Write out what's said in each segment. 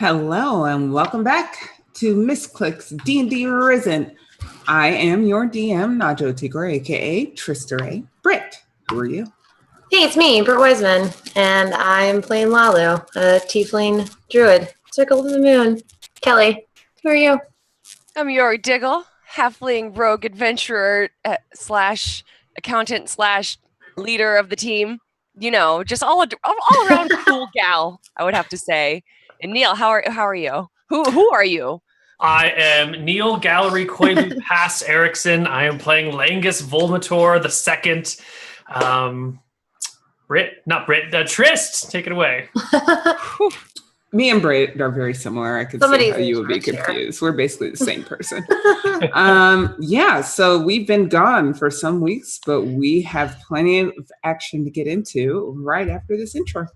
Hello and welcome back to Misscliks D&D Risen. I am your DM, Najo Tigre, aka Tristere. Britt, who are you? Hey, it's me, Britt Wiseman, and I'm playing Lalu, a tiefling druid. Circle of the moon. Kelly, who are you? I'm Yori Diggle, halfling rogue adventurer slash accountant slash leader of the team. You know, just all around cool gal, I would have to say. And Neil, how are you? Who are you? I am Neil Gallery Koibu Pass Erickson. I am playing Langus Volmator the second. Trist, take it away. Me and Britt are very similar. I could see how you would be confused. We're basically the same person. So we've been gone for some weeks, but we have plenty of action to get into right after this intro.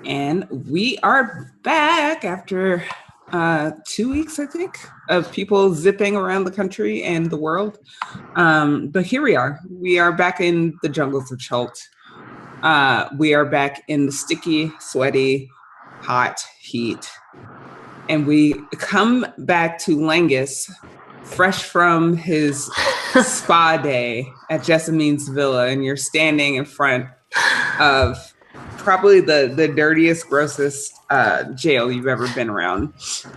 And we are back after 2 weeks, I think, of people zipping around the country and the world. But here we are. We are back in the jungles of Chult. We are back in the sticky, sweaty, hot heat. And we come back to Langus, fresh from his spa day at Jessamine's villa. And you're standing in front of probably the dirtiest, grossest jail you've ever been around,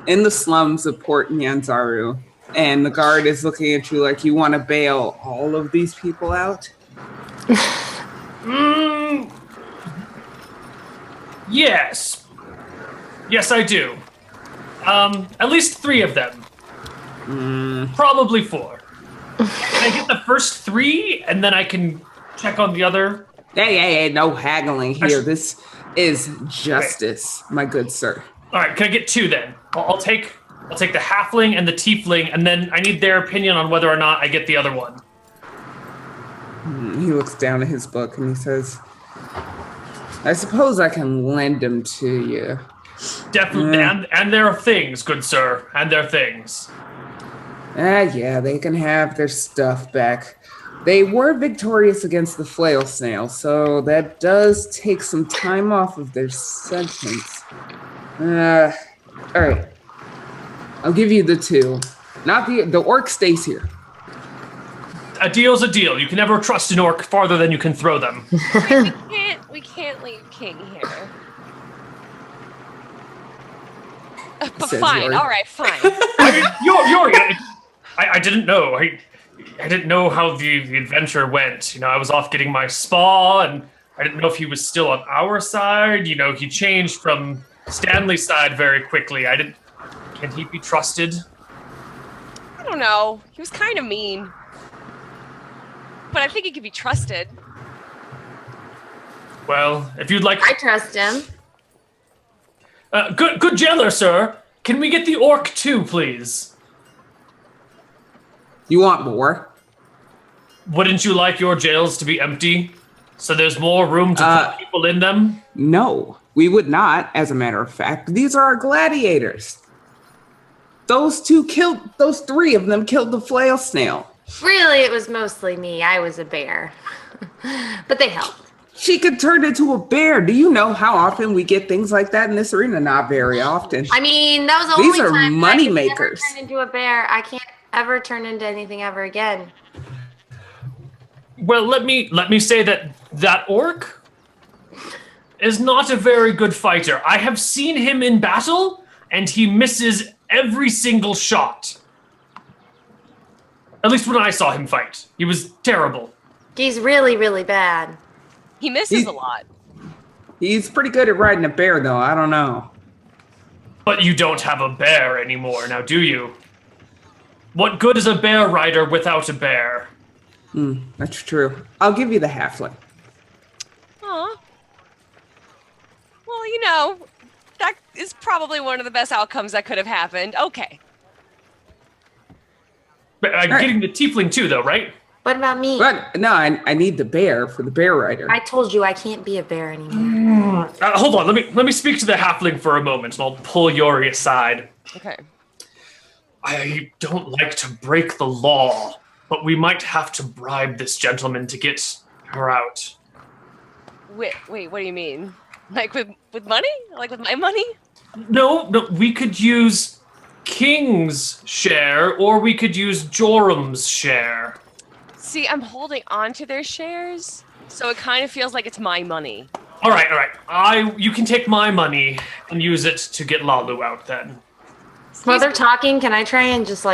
in the slums of Port Nyanzaru. And the guard is looking at you like you want to bail all of these people out. Yes. Yes, I do. At least 3 of them. Probably 4. Can I get the first 3 and then I can check on the other? Hey, no haggling here. This is justice, my good sir. All right, can I get 2 then? I'll take the halfling and the tiefling, and then I need their opinion on whether or not I get the other one. He looks down at his book and he says, I suppose I can lend them to you. Definitely, and their things, good sir, and their things. Yeah, they can have their stuff back. They were victorious against the flail snail, so that does take some time off of their sentence. All right. I'll give you the 2. Not the orc stays here. A deal's a deal. You can never trust an orc farther than you can throw them. we can't leave King here. But fine, Yori. All right, fine. I mean, Yori, I didn't know. I didn't know how the adventure went. You know, I was off getting my spa, and I didn't know if he was still on our side. You know, he changed from Stanley's side very quickly. Can he be trusted? I don't know. He was kind of mean. But I think he could be trusted. Well, if you'd like... I trust him. Good jailer, sir. Can we get the orc too, please? You want more? Wouldn't you like your jails to be empty? So there's more room to put people in them? No, we would not, as a matter of fact. These are our gladiators. Those 3 of them killed the flail snail. Really, it was mostly me. I was a bear. But they helped. She could turn into a bear. Do you know how often we get things like that in this arena? Not very often. I mean, that was the only time These are money makers. I turn into a bear. I can't ever turn into anything ever again. Well, let me say that orc is not a very good fighter. I have seen him in battle, and he misses every single shot. At least when I saw him fight. He was terrible. He's really, really bad. He misses a lot. He's pretty good at riding a bear, though. I don't know. But you don't have a bear anymore, now do you? What good is a bear rider without a bear? That's true. I'll give you the halfling. Aw. Well, that is probably one of the best outcomes that could have happened. Okay. But I'm getting the tiefling too, though, right? What about me? But no, I need the bear for the bear rider. I told you I can't be a bear anymore. Hold on, let me speak to the halfling for a moment, and I'll pull Yori aside. Okay. I don't like to break the law, but we might have to bribe this gentleman to get her out. Wait, what do you mean? Like with money? Like with my money? No, we could use King's share, or we could use Jorum's share. See, I'm holding on to their shares, so it kind of feels like it's my money. All right. You can take my money and use it to get Lalu out then. While they're talking, can I try and just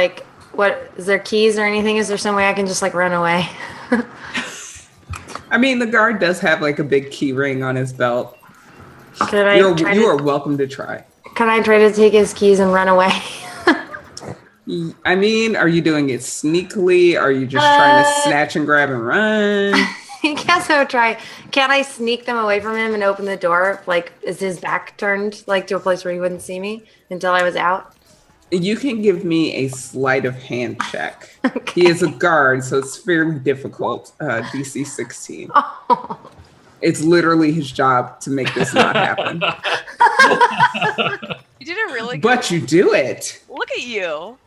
what, is there keys or anything? Is there some way I can just run away? I mean, the guard does have a big key ring on his belt. You are welcome to try. Can I try to take his keys and run away? I mean, are you doing it sneakily? Are you just trying to snatch and grab and run? I guess I would try. Can I sneak them away from him and open the door? Is his back turned to a place where he wouldn't see me until I was out? You can give me a sleight of hand check. Okay. He is a guard, so it's fairly difficult. DC 16. Oh. It's literally his job to make this not happen. You did it really good. But you do it. Look at you.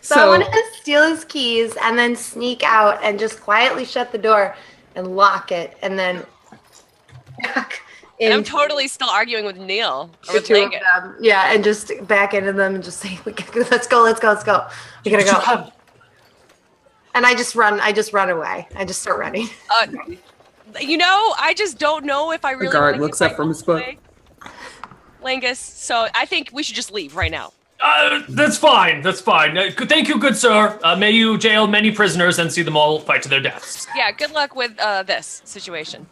So I want to steal his keys and then sneak out and just quietly shut the door and lock it and then back in. And I'm totally still arguing with Neil. Or with Lincoln. Yeah, and just back into them and just say, let's go. We gotta go. And I just run away. I just start running. I just don't know if I really. The guard looks up from his book. Langus, so I think we should just leave right now. That's fine. Thank you, good sir. May you jail many prisoners and see them all fight to their deaths. Yeah, good luck with this situation.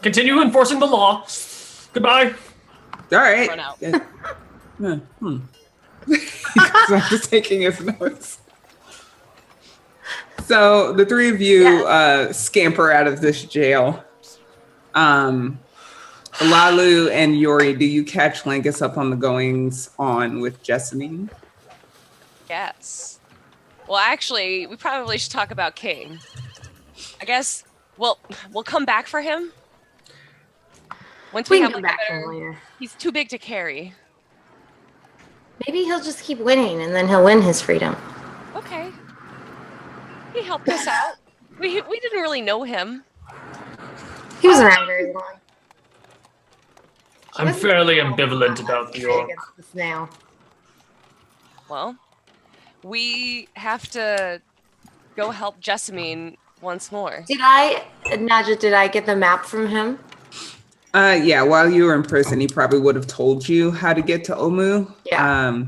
Continue enforcing the law. Goodbye. All right. Run out. So I'm just taking his notes. So the three of you scamper out of this jail. Lalu and Yori, do you catch Langus up on the goings on with Jessamine? Yes. Well, actually, we probably should talk about King. I guess we'll come back for him. Once we have come back for him later. He's too big to carry. Maybe he'll just keep winning and then he'll win his freedom. Okay. He helped us out. We didn't really know him. He was around very long. I'm fairly ambivalent about your. Now. Well, we have to go help Jessamine once more. Did I get the map from him? Yeah, while you were in prison, he probably would have told you how to get to Omu. Yeah.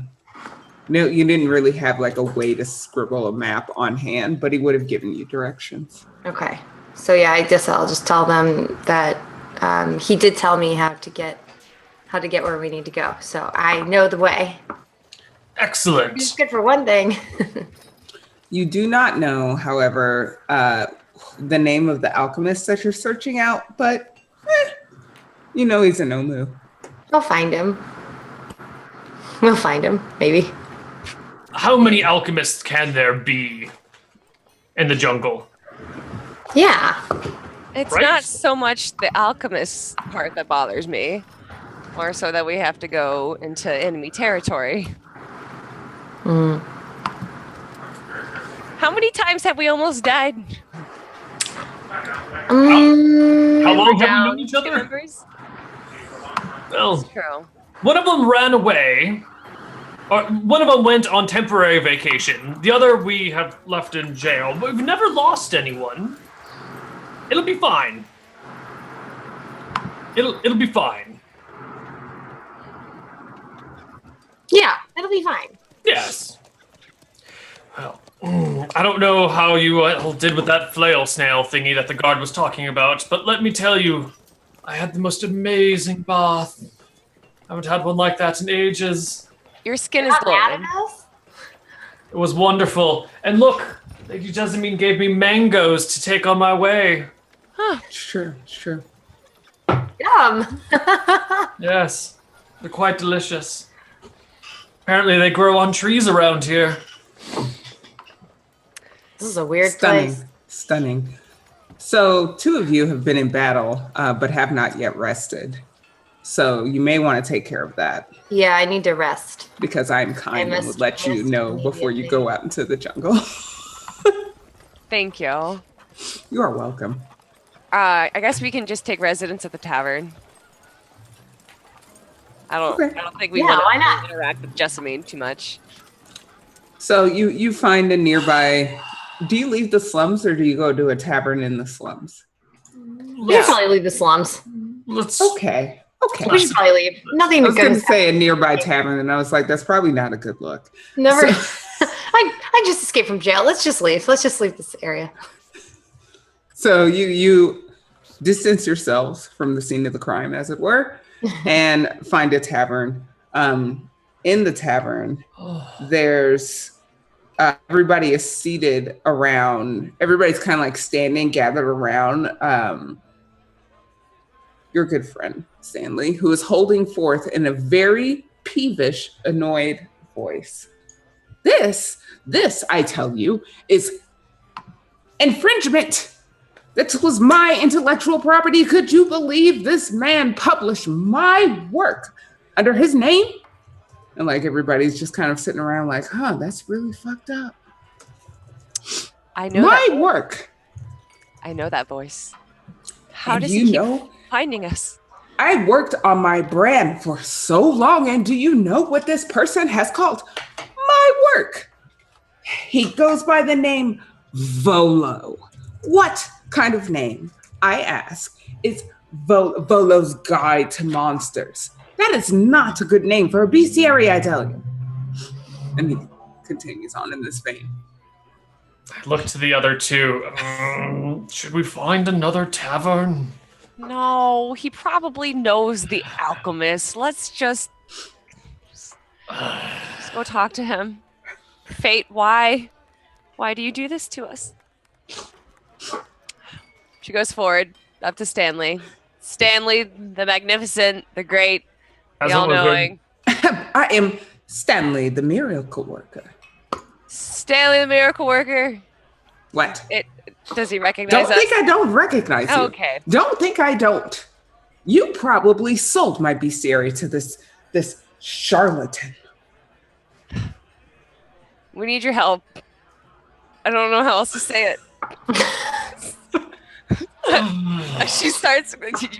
No, you didn't really have a way to scribble a map on hand, but he would have given you directions. Okay. So yeah, I guess I'll just tell them that he did tell me how to get where we need to go. So I know the way. Excellent. It's good for one thing. You do not know, however, the name of the alchemist that you're searching out, but he's an Omu. I'll find him. We'll find him, maybe. How many alchemists can there be in the jungle? Yeah. It's Right? not so much the alchemist part that bothers me, more so that we have to go into enemy territory. How many times have we almost died? How long have we Down known each other? members? Well, True. one of them ran away. Or one of them went on temporary vacation. The other we have left in jail. We've never lost anyone. It'll be fine. It'll be fine. Yeah, it'll be fine. Yes. Well, I don't know how you all did with that flail snail thingy that the guard was talking about, but let me tell you, I had the most amazing bath. I haven't had one like that in ages. Your skin is Not mad at glowing. us? It was wonderful. And look, Lady Jessamine gave me mangoes to take on my way. Sure. Yum. Yes, they're quite delicious. Apparently they grow on trees around here. This is a weird place. Stunning. So 2 of you have been in battle, but have not yet rested. So you may want to take care of that. Yeah, I need to rest. Because I'm kind and would let you know before you go out into the jungle. Thank you. You are welcome. I guess we can just take residence at the tavern. I don't think we want why not? to interact with Jessamine too much. So you find a nearby. Do you leave the slums or do you go to a tavern in the slums? We should probably leave the slums. Okay. We should probably leave. Nothing I was good. going to say a nearby tavern, and I was like, that's probably not a good look. Never. So, I just escaped from jail. Let's just leave. Let's just leave this area. So you distance yourselves from the scene of the crime, as it were, and find a tavern. In the tavern, there's everybody is seated around. Everybody's kind of like standing, gathered around your good friend Stanley, who is holding forth in a very peevish, annoyed voice. This, I tell you, is infringement. That was my intellectual property. Could you believe this man published my work under his name? And like everybody's just kind of sitting around like, that's really fucked up. I know my that work. I know that voice. How and does you he keep know finding us? I worked on my brand for so long, and do you know what this person has called my work? He goes by the name Volo. What kind of name, I ask, is Volo's Guide to Monsters? That is not a good name for a bestiary, I tell you. And he continues on in this vein. I look to the other 2. Should we find another tavern? No, he probably knows the alchemist. Let's just go talk to him. Fate, why? Why do you do this to us? She goes forward, up to Stanley. Stanley, the magnificent, the great, the all-knowing. I am Stanley, the miracle worker. Stanley, the miracle worker. What? Does he recognize us? Don't think I don't recognize you. Okay. Don't think I don't. You probably sold my bestiary to this charlatan. We need your help. I don't know how else to say it.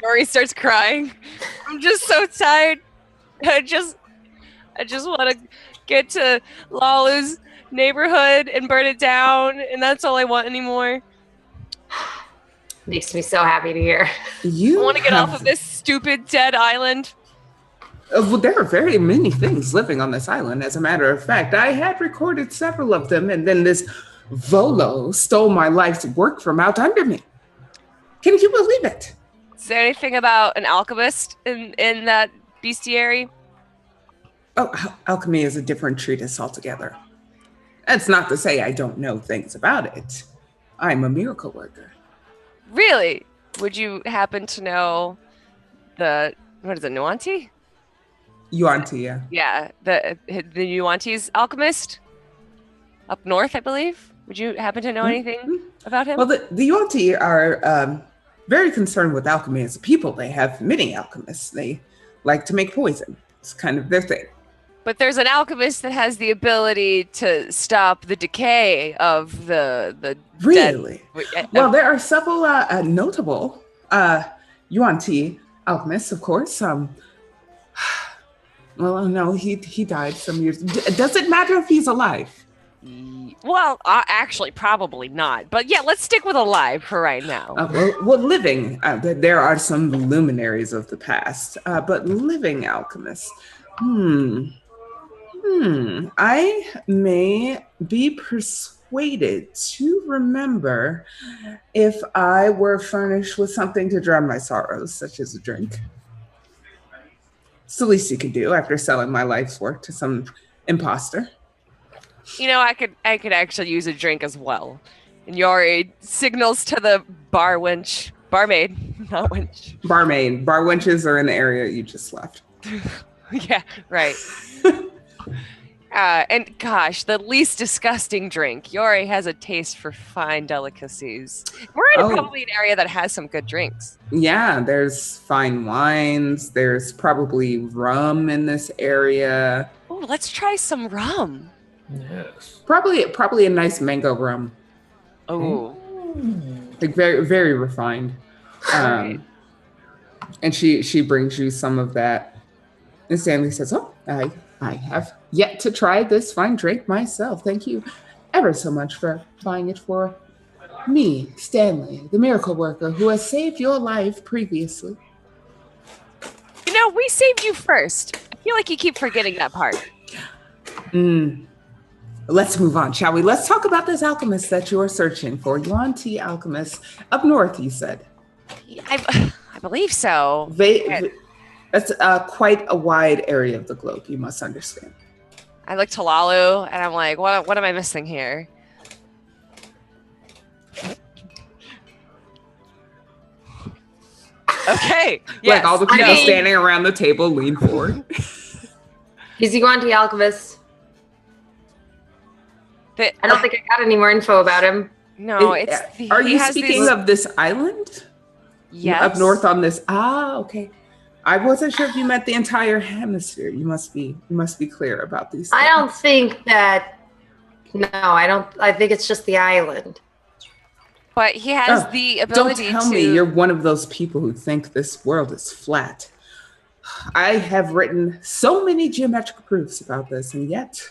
Yori starts crying. I'm just so tired. I just want to get to Lalu's neighborhood and burn it down, and that's all I want anymore. Makes me so happy to hear. I want to get off of this stupid dead island. Well, there are very many things living on this island. As a matter of fact, I had recorded several of them, and then this Volo stole my life's work from out under me. Can you believe it? Is there anything about an alchemist in that bestiary? Oh, alchemy is a different treatise altogether. That's not to say I don't know things about it. I'm a miracle worker. Really? Would you happen to know what is it, Nuanti? Yuanti, yeah. Yeah, the Nuanti's alchemist up north, I believe. Would you happen to know anything about him? Well, the Yuanti are very concerned with alchemy as a people. They have many alchemists. They like to make poison. It's kind of their thing. But there's an alchemist that has the ability to stop the decay of the Really? Dead. Well, there are several notable Yuan-Ti alchemists, of course. Well, no, he died some years. Does it matter if he's alive? Well, actually, probably not. But yeah, let's stick with alive for right now. Well, living. There are some luminaries of the past, but living alchemists. I may be persuaded to remember if I were furnished with something to drown my sorrows, such as a drink. It's the least you could do after selling my life's work to some imposter. I could actually use a drink as well. And Yori signals to the barmaid, not wench. Barmaid. Bar wenches are in the area you just left. Yeah, right. And gosh, the least disgusting drink. Yori has a taste for fine delicacies. We're in probably an area that has some good drinks. Yeah, there's fine wines. There's probably rum in this area. Oh, let's try some rum. Yes. Probably a nice mango rum. Oh. Like very, very refined. Right. And she brings you some of that. And Stanley says, "Oh, I have yet to try this fine drink myself. Thank you ever so much for buying it for me, Stanley, the miracle worker who has saved your life previously." We saved you first. I feel like you keep forgetting that part. Let's move on, shall we? Let's talk about this alchemist that you are searching for. Yuan Ti alchemist up north, you said. I believe so. That's quite a wide area of the globe, you must understand. I look to Lalu and I'm like, what am I missing here? Okay. Yes. Like all the people standing around the table lean forward. He's the Yuan Ti alchemist. I don't think I got any more info about him. No, Are you speaking of this island? Yes. Up north on this. Okay. I wasn't sure if you meant the entire hemisphere. You must be clear about these things. I don't think that. No, I don't. I think it's just the island. But he has the ability Don't tell me you're one of those people who think this world is flat. I have written so many geometric proofs about this, and yet.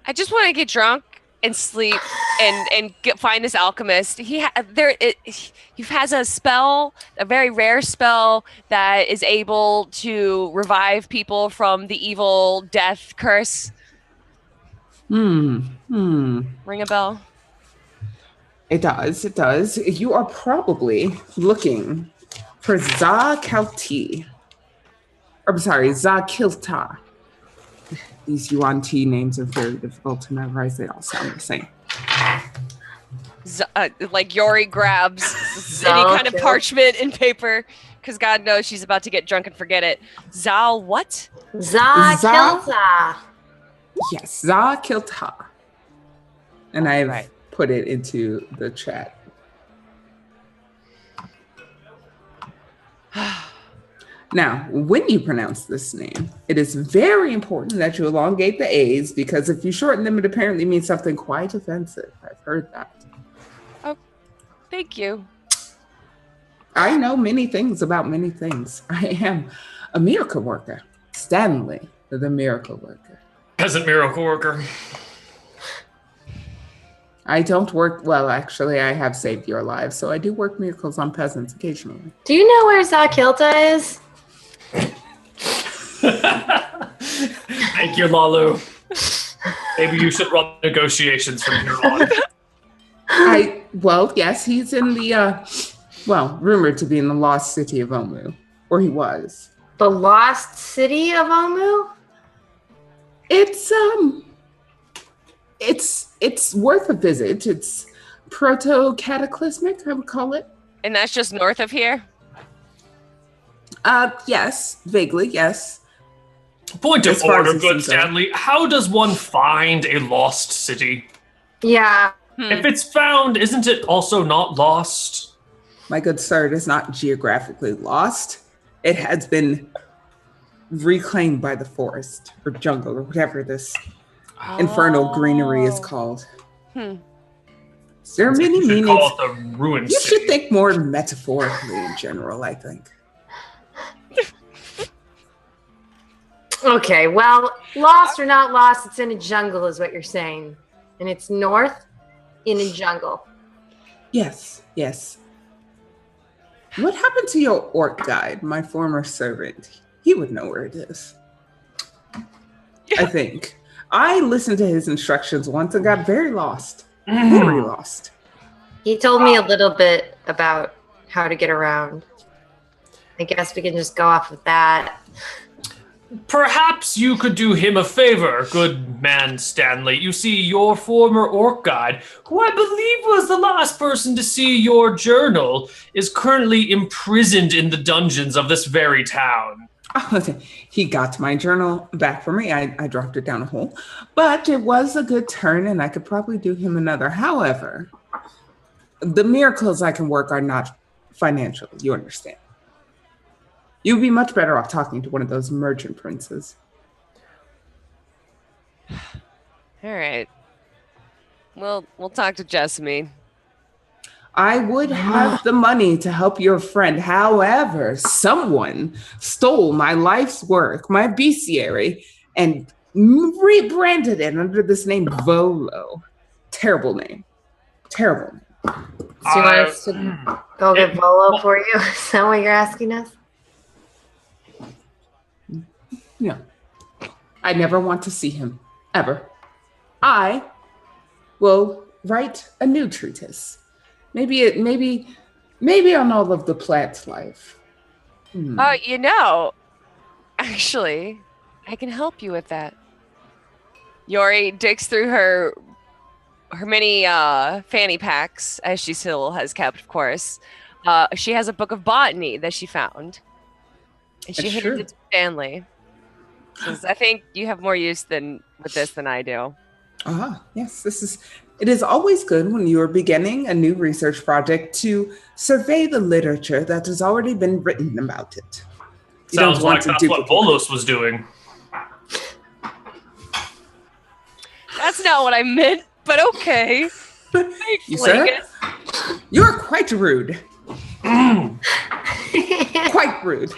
I just want to get drunk and sleep and find this alchemist. He has a spell, a very rare spell that is able to revive people from the evil death curse. Ring a bell? It does. You are probably looking for Za-Kilta. These Yuan Ti names are very difficult to memorize. They all sound the same. Like Yori grabs any kind of parchment and paper, because God knows she's about to get drunk and forget it. Zal what? Za-Kilta. Yes, Za-Kilta. And I've put it into the chat. Now, when you pronounce this name, it is very important that you elongate the A's, because if you shorten them, it apparently means something quite offensive. I've heard that. Oh, thank you. I know many things about many things. I am a miracle worker. Stanley, the miracle worker. Peasant miracle worker. I don't work, well, actually, I have saved your lives, so I do work miracles on peasants occasionally. Do you know where Za-Kilta is? Thank you, Lalu. Maybe you should run negotiations from here on. Well, yes, he's in the, rumored to be in the lost city of Omu, or he was. The lost city of Omu? It's worth a visit. It's proto-cataclysmic, I would call it. And that's just north of here? Yes, vaguely, yes. Point of order, good Stanley. How does one find a lost city? Yeah. If it's found, isn't it also not lost? My good sir, it is not geographically lost. It has been reclaimed by the forest or jungle or whatever this infernal greenery is called. There are many meanings. Call it the ruined You city. should think more metaphorically in general, I think. Okay, well, lost or not lost, it's in a jungle is what you're saying. And it's north in a jungle. Yes. What happened to your orc guide, my former servant? He would know where it is. I think. I listened to his instructions once and got very lost. Very lost. He told me a little bit about how to get around. I guess we can just go off of that. Perhaps you could do him a favor, good man Stanley. You see, your former orc guide, who I believe was the last person to see your journal, is currently imprisoned in the dungeons of this very town. He got my journal back for me. I dropped it down a hole, but it was a good turn, and I could probably do him another. However, the miracles I can work are not financial. You understand? You'd be much better off talking to one of those merchant princes. All right. We'll talk to Jessamine. I would have the money to help your friend. However, someone stole my life's work, my bestiary, and rebranded it under this name Volo. Terrible name. Terrible name. Do you want us to go get Volo for you? Is that what you're asking us? No. I never want to see him. Ever. I will write a new treatise. Maybe on all of the Platt's life. Actually, I can help you with that. Yori digs through her many fanny packs, as she still has kept, of course. She has a book of botany that she found. And she handed it to Stanley. Because I think you have more use with this than I do. Yes, it is always good when you are beginning a new research project to survey the literature that has already been written about it. Sounds like that's what Volos was doing. That's not what I meant, but okay. You, sir? You're quite rude. Quite rude.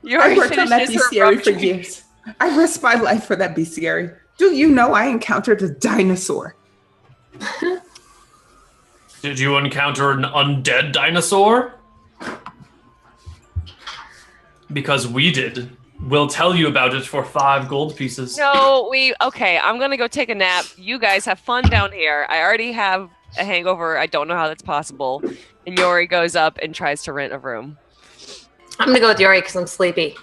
I worked on that bestiary for years. I risked my life for that bestiary. Do you know I encountered a dinosaur? Did you encounter an undead dinosaur? Because we did. We'll tell you about it for 5 gold pieces. No, okay, I'm gonna go take a nap. You guys have fun down here. I already have a hangover. I don't know how that's possible. And Yori goes up and tries to rent a room. I'm gonna go with Yori because I'm sleepy.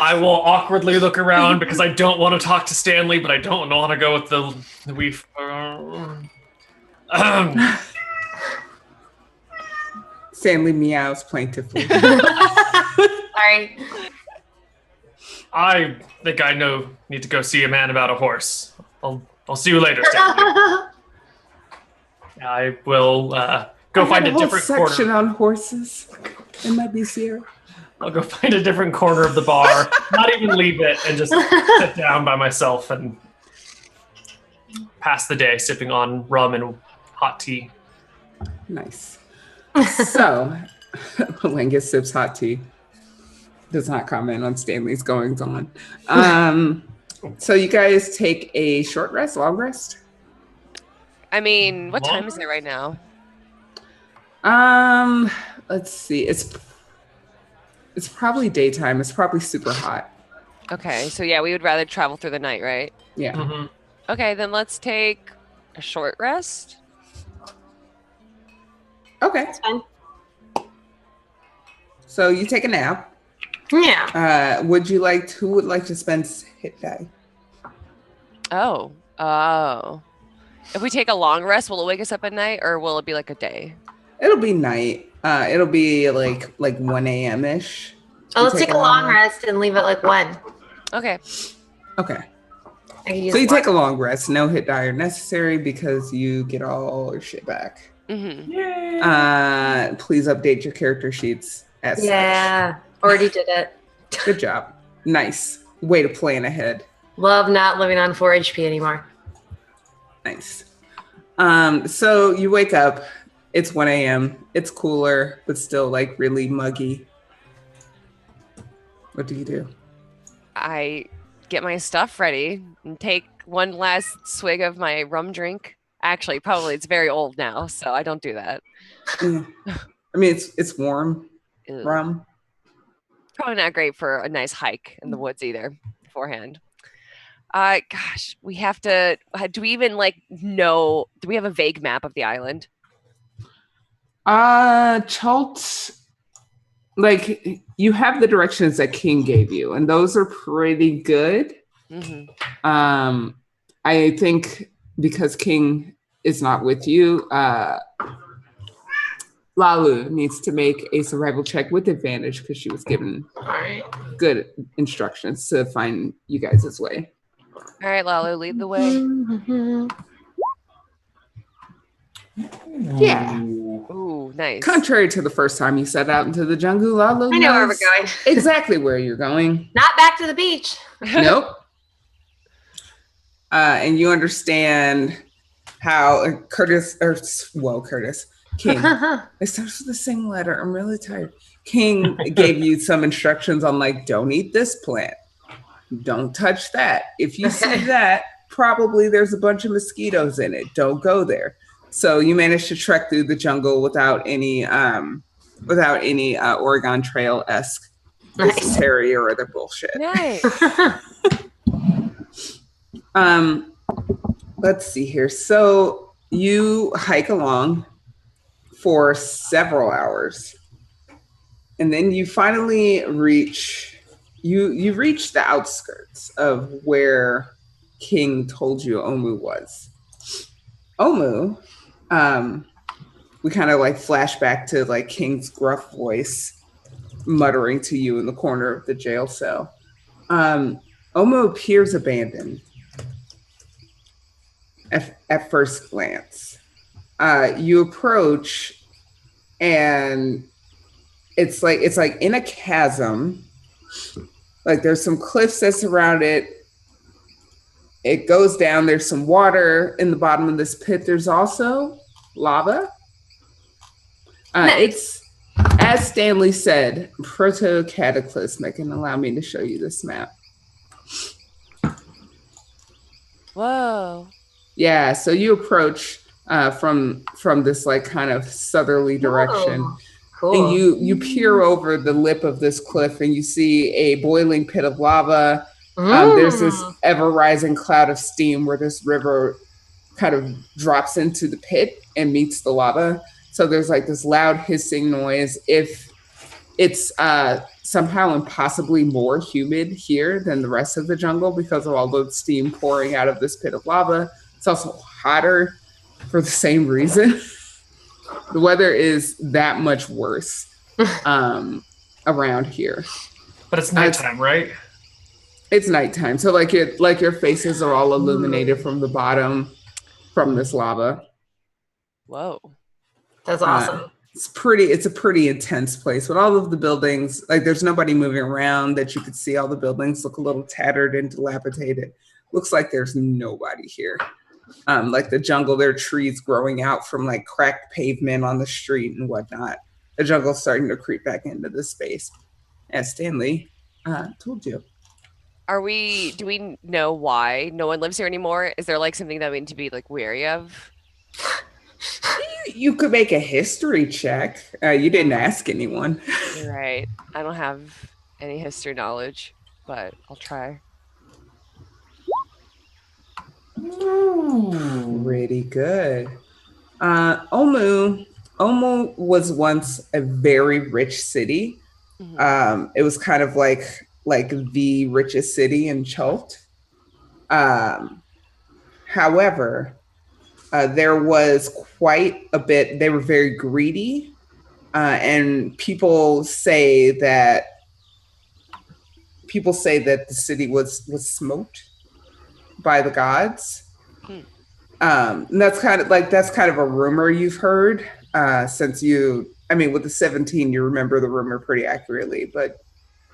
I will awkwardly look around because I don't want to talk to Stanley, but I don't want to go with the we've. Stanley meows plaintively. Sorry. I think I need to go see a man about a horse. I'll see you later, Stanley. I will go find a different section corner. on horses in my bestiary. I'll go find a different corner of the bar, not even leave it, and just sit down by myself and pass the day sipping on rum and hot tea. Nice. So, Palenga sips hot tea. Does not comment on Stanley's goings on. So you guys take a short rest, long rest? I mean, what time is it right now? Let's see. It's probably daytime. It's probably super hot. Okay, so yeah, we would rather travel through the night, right? Yeah. Mm-hmm. Okay, then let's take a short rest. Okay. That's fine. So you take a nap. Yeah. Who would like to spend hit die? Oh. If we take a long rest, will it wake us up at night, or will it be like a day? It'll be night. It'll be like 1 a.m. ish. Oh, let's take a long rest and leave it like 1. Okay. Okay. So you take a long rest. No hit die are necessary because you get all your shit back. Mm-hmm. Please update your character sheets as such. Already did it. Good job. Nice. Way to plan ahead. Love not living on 4 HP anymore. Nice. So you wake up. It's 1 a.m. It's cooler, but still like really muggy. What do you do? I get my stuff ready and take one last swig of my rum drink. Actually, probably it's very old now, so I don't do that. I mean, it's warm. Ew. Rum. Probably not great for a nice hike in the woods either beforehand. Gosh, we have to. Do we even know? Do we have a vague map of the island? Chalt like you have the directions that King gave you, and those are pretty good. I think because King is not with you, Lalu needs to make a survival check with advantage because she was given good instructions to find you guys' way. All right, Lalu, lead the way. Yeah. Ooh, nice. Contrary to the first time you set out into the jungle, Lalu I know where we're knows going. exactly where you're going. Not back to the beach. Nope. And you understand how Curtis, King, it starts with the same letter. I'm really tired. King gave you some instructions on like, don't eat this plant. Don't touch that. If you see that, probably there's a bunch of mosquitoes in it. Don't go there. So you managed to trek through the jungle without any Oregon Trail-esque dysentery or other bullshit. Nice. Let's see here. So you hike along for several hours, and then you finally reach the outskirts of where King told you Omu was. Omu, we kind of like flash back to like King's gruff voice muttering to you in the corner of the jail cell. Omu appears abandoned at first glance. You approach, and it's like in a chasm. Like there's some cliffs that surround it. It goes down. There's some water in the bottom of this pit. There's also lava. It's, as Stanley said, proto-cataclysmic, and allow me to show you this map. Whoa. Yeah, so you approach from this like kind of southerly direction. Whoa, cool. And you peer over the lip of this cliff, and you see a boiling pit of lava. There's this ever-rising cloud of steam where this river kind of drops into the pit and meets the lava. So there's like this loud hissing noise. If it's somehow impossibly more humid here than the rest of the jungle because of all the steam pouring out of this pit of lava. It's also hotter for the same reason. The weather is that much worse around here. But it's nighttime, right? It's nighttime. So like your faces are all illuminated from the bottom from this lava. Whoa. That's awesome. It's a pretty intense place with all of the buildings. Like there's nobody moving around that you could see. All the buildings look a little tattered and dilapidated. Looks like there's nobody here. Like the jungle, there are trees growing out from like cracked pavement on the street and whatnot. The jungle's starting to creep back into this space, as Stanley told you. Do we know why no one lives here anymore? Is there like something that we need to be like wary of? You could make a history check. You didn't ask anyone. You're right. I don't have any history knowledge, but I'll try. Pretty good. Omu was once a very rich city. It was kind of like the richest city in Chult. However, there was quite a bit. They were very greedy, and people say that the city was smoked by the gods. And that's kind of a rumor you've heard since with the 17, you remember the rumor pretty accurately, but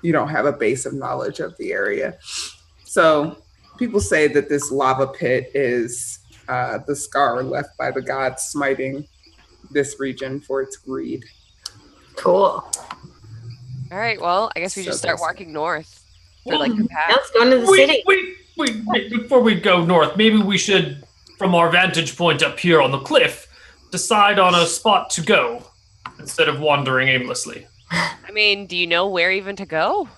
you don't have a base of knowledge of the area. So people say that this lava pit is the scar left by the gods smiting this region for its greed. Cool. All right, well, I guess we just start walking north for like the path. Let's go into the city. Wait, before we go north, maybe we should, from our vantage point up here on the cliff, decide on a spot to go instead of wandering aimlessly. I mean, do you know where even to go?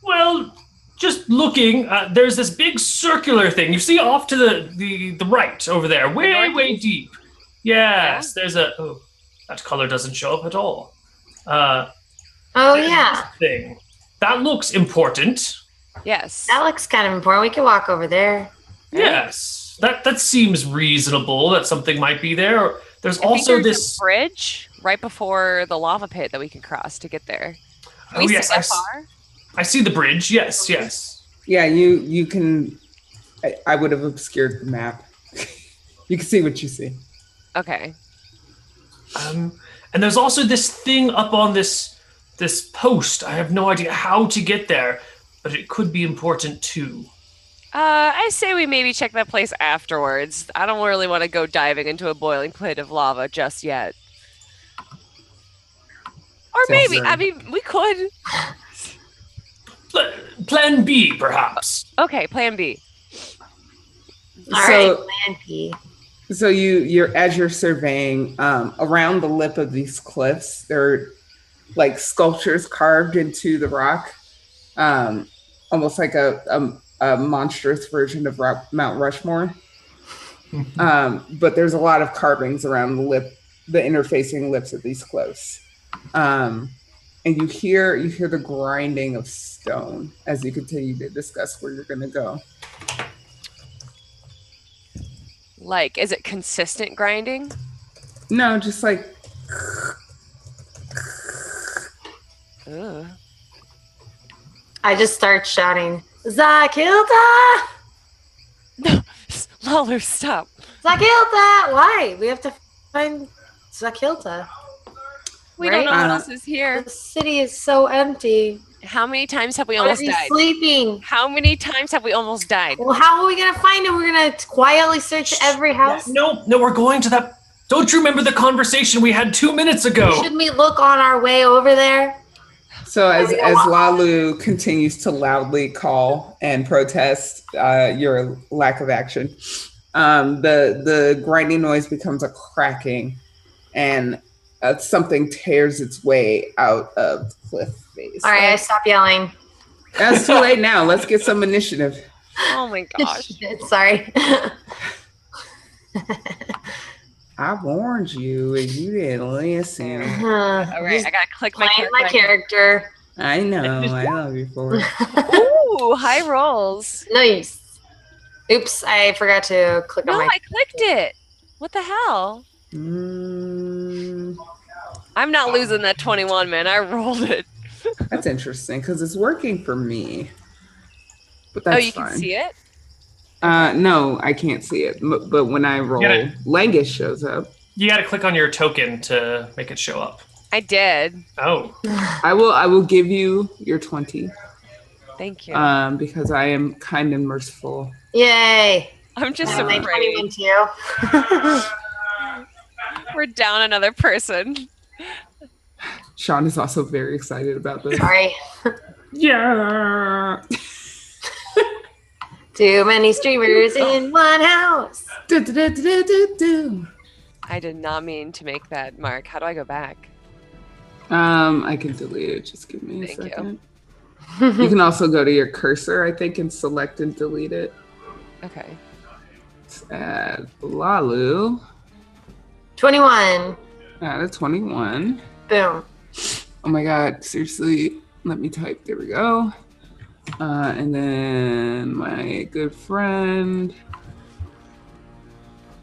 Well, just looking, there's this big circular thing. You see off to the right over there, way deep. Yes, there's that color doesn't show up at all. Oh, And yeah. this thing. That looks important. Yes. That looks kind of important. We could walk over there. Yes. That seems reasonable that something might be there. There's I think also there's this. a bridge right before the lava pit that we can cross to get there. Can Oh we yes, see that far? I see the bridge. Yes, yes. Yeah, you can. I would have obscured the map. You can see what you see. Okay. And there's also this thing up on this post. I have no idea how to get there, but it could be important too. I say we maybe check that place afterwards. I don't really want to go diving into a boiling pit of lava just yet. Or Sounds maybe, very- I mean, we could. Plan B, perhaps. Okay, plan B. All right, plan B. So you're as you're surveying around the lip of these cliffs, there are like sculptures carved into the rock, almost like a monstrous version of Mount Rushmore. But there's a lot of carvings around the interfacing lips of these cliffs, and you hear the grinding of stone as you continue to discuss where you're going to go. Like, is it consistent grinding? No, just like Ugh. I just start shouting, Zakilta! Lawler, stop. Zakilta! Why? We have to find Zakilta. We don't know Right? what else is here. The city is so empty. How many times have we What if almost he's died? sleeping? How many times have we almost died? Well, how are we gonna find him? We're gonna quietly search every house. No, we're going to that. Don't you remember the conversation we had 2 minutes ago? Shouldn't we look on our way over there? so. As Lalu continues to loudly call and protest your lack of action, the grinding noise becomes a cracking, and something tears its way out of the cliff face. All right, I stop yelling. That's too late now. Let's get some initiative. Oh my gosh. Sorry. I warned you and you didn't listen. All right, I gotta click my Playing my character. I know. I love you for it. Ooh, high rolls. Nice. Oops, I forgot to click No, on my. I clicked it. What the hell? I'm not losing that 21, man. I rolled it. That's interesting because it's working for me. But that's Oh, you fine. can see it? No, I can't see it. But when I roll, Get it. Langus shows up. You got to click on your token to make it show up. I did. Oh, I will give you your 20 Thank you. because I am kind and merciful. Yay! I'm just My afraid. 21 too. We're down another person. Sean is also very excited about this. Sorry. Yeah. Too many streamers in one house. Do. I did not mean to make that mark. How do I go back? I can delete it. Just give me a Thank you. second. You can also go to your cursor, I think, and select and delete it. Okay. Let's add Lalu. 21. Add a 21. Boom. Oh my god, seriously. Let me type. There we go. And then my good friend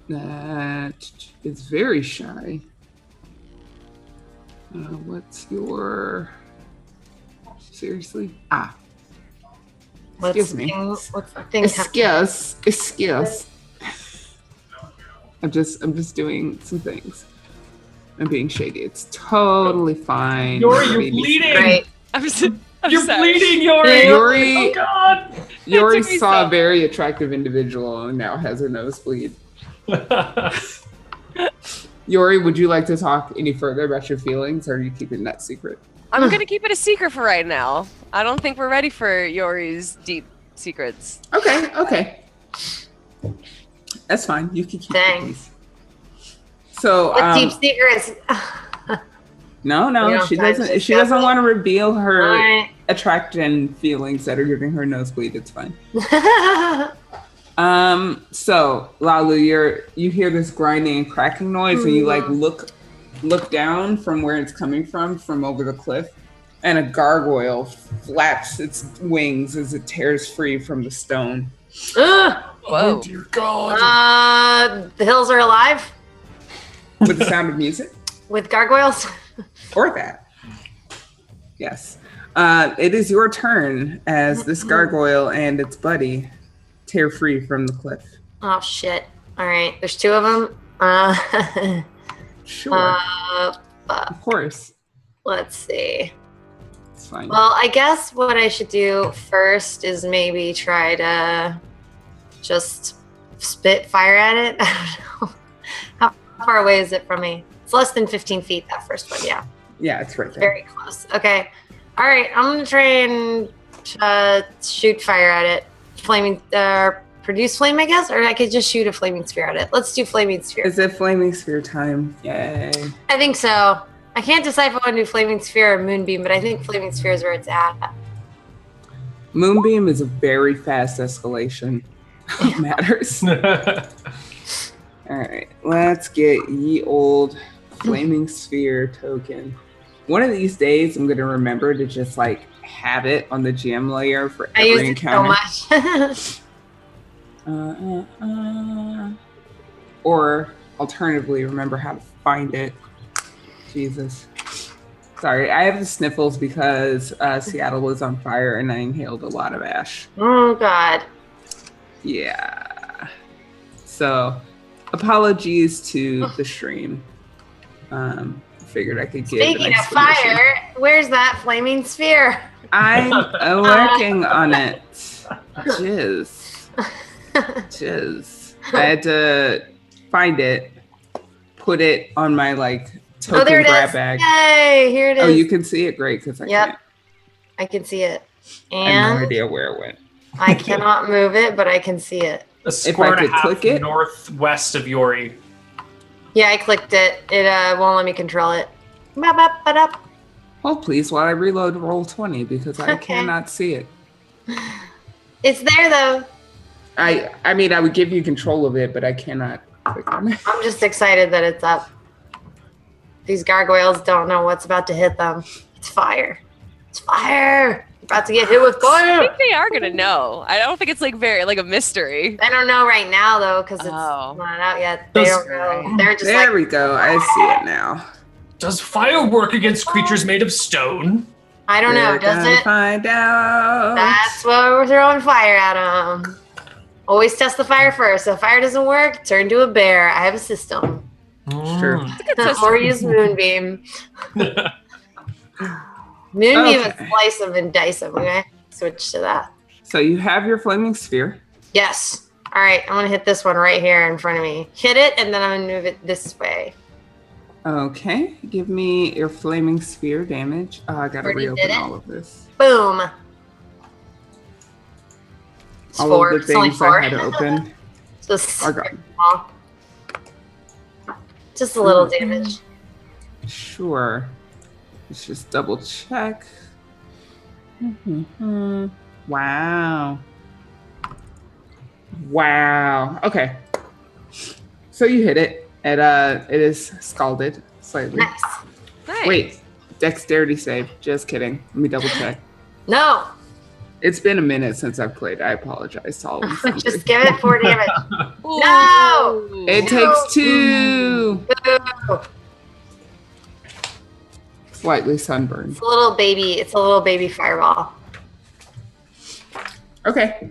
that is very shy. What's your... Seriously? Excuse me. What's the thing? Excuse. I'm just doing some things. I'm being shady. It's totally fine. Yori, you're Maybe- bleeding. Great. I'm You're sorry. bleeding, Yori. Yori- Oh God. Yori took me saw so- a very attractive individual and now has her nosebleed. Yori, would you like to talk any further about your feelings, or are you keeping that secret? I'm going to keep it a secret for right now. I don't think we're ready for Yori's deep secrets. Okay. That's fine. You can keep Dang. these. So, What deep secrets? no, Yeah, she time doesn't. to She doesn't discuss it. want to reveal her Alright. attraction feelings that are giving her nosebleed. It's fine. So Lalu, you hear this grinding and cracking noise, and you like look down from where it's coming from over the cliff, and a gargoyle flaps its wings as it tears free from the stone. Ugh. Whoa. Oh dear God. The hills are alive With the sound of music, with gargoyles. or that. Yes. It is your turn as this gargoyle and its buddy tear free from the cliff. Oh shit! All right, there's two of them. Sure. Of course. Let's see. It's fine. Well, I guess what I should do first is maybe try to just spit fire at it. I don't know. How far away is it from me? It's less than 15 feet, that first one, yeah. Yeah, it's right there. Very close. Okay. All right, I'm going to try and shoot fire at it. Produce flame, I guess? Or I could just shoot a flaming sphere at it. Let's do flaming sphere. Is it flaming sphere time? Yay. I think so. I can't decide if I want to do flaming sphere or moonbeam, but I think flaming sphere is where it's at. Moonbeam is a very fast escalation of matters. All right, let's get ye old flaming sphere token. One of these days, I'm gonna remember to just like have it on the GM layer for I every use it encounter. so much. Or alternatively, remember how to find it. Jesus. Sorry, I have the sniffles because Seattle was on fire and I inhaled a lot of ash. Oh, God. Yeah. So, apologies to the stream. Figured I could give an Speaking of explanation. fire, where's that flaming sphere? I'm working on it. Jizz. I had to find it, put it on my like token There it grab is. bag. Yay, here it is. Oh, you can see it? Great, because I Yep. can't. I can see it. I have no And idea where it went. I cannot move it, but I can see it. A square and a could half click it? northwest of Yori. Yeah, I clicked it. It won't let me control it. Ba-ba-ba-da. Hold please while I reload roll 20 because I Okay. cannot see it. It's there, though. I mean, I would give you control of it, but I cannot click on it. I'm just excited that it's up. These gargoyles don't know what's about to hit them. It's fire. It's fire. You're about to get hit with I fire. think they are gonna know. I don't think it's like very like a mystery. I don't know right now, though, because it's Oh. not out yet. They Does- don't know. They're just There like, we go. I see it now. Does fire work against creatures made of stone? I don't know. We're Does gonna it? find out. That's why we're throwing fire at them. Always test the fire first. So if fire doesn't work, turn to a bear. I have a system. Sure. Or use moonbeam. Moonbeam Okay. is slice them and dice them. Okay, switch to that. So you have your flaming sphere. Yes. All right, I'm gonna hit this one right here in front of me. Hit it, and then I'm gonna move it this way. Okay, give me your flaming sphere damage. Oh, I gotta Already did reopen it? all of this. Boom. It's All four. of the It's only things I four. had to open Just are gone. small. Just a little Okay. damage. Sure. Let's just double check. Wow. Wow. Okay. So you hit it. It is scalded slightly. Nice. Nice. Wait, dexterity save. Just kidding. Let me double check. No, It's been a minute since I've played. I apologize to all of you. just give it 4 damage. Ooh. No! It takes 2. Boo. Slightly sunburned. It's a little baby. It's a little baby fireball. Okay.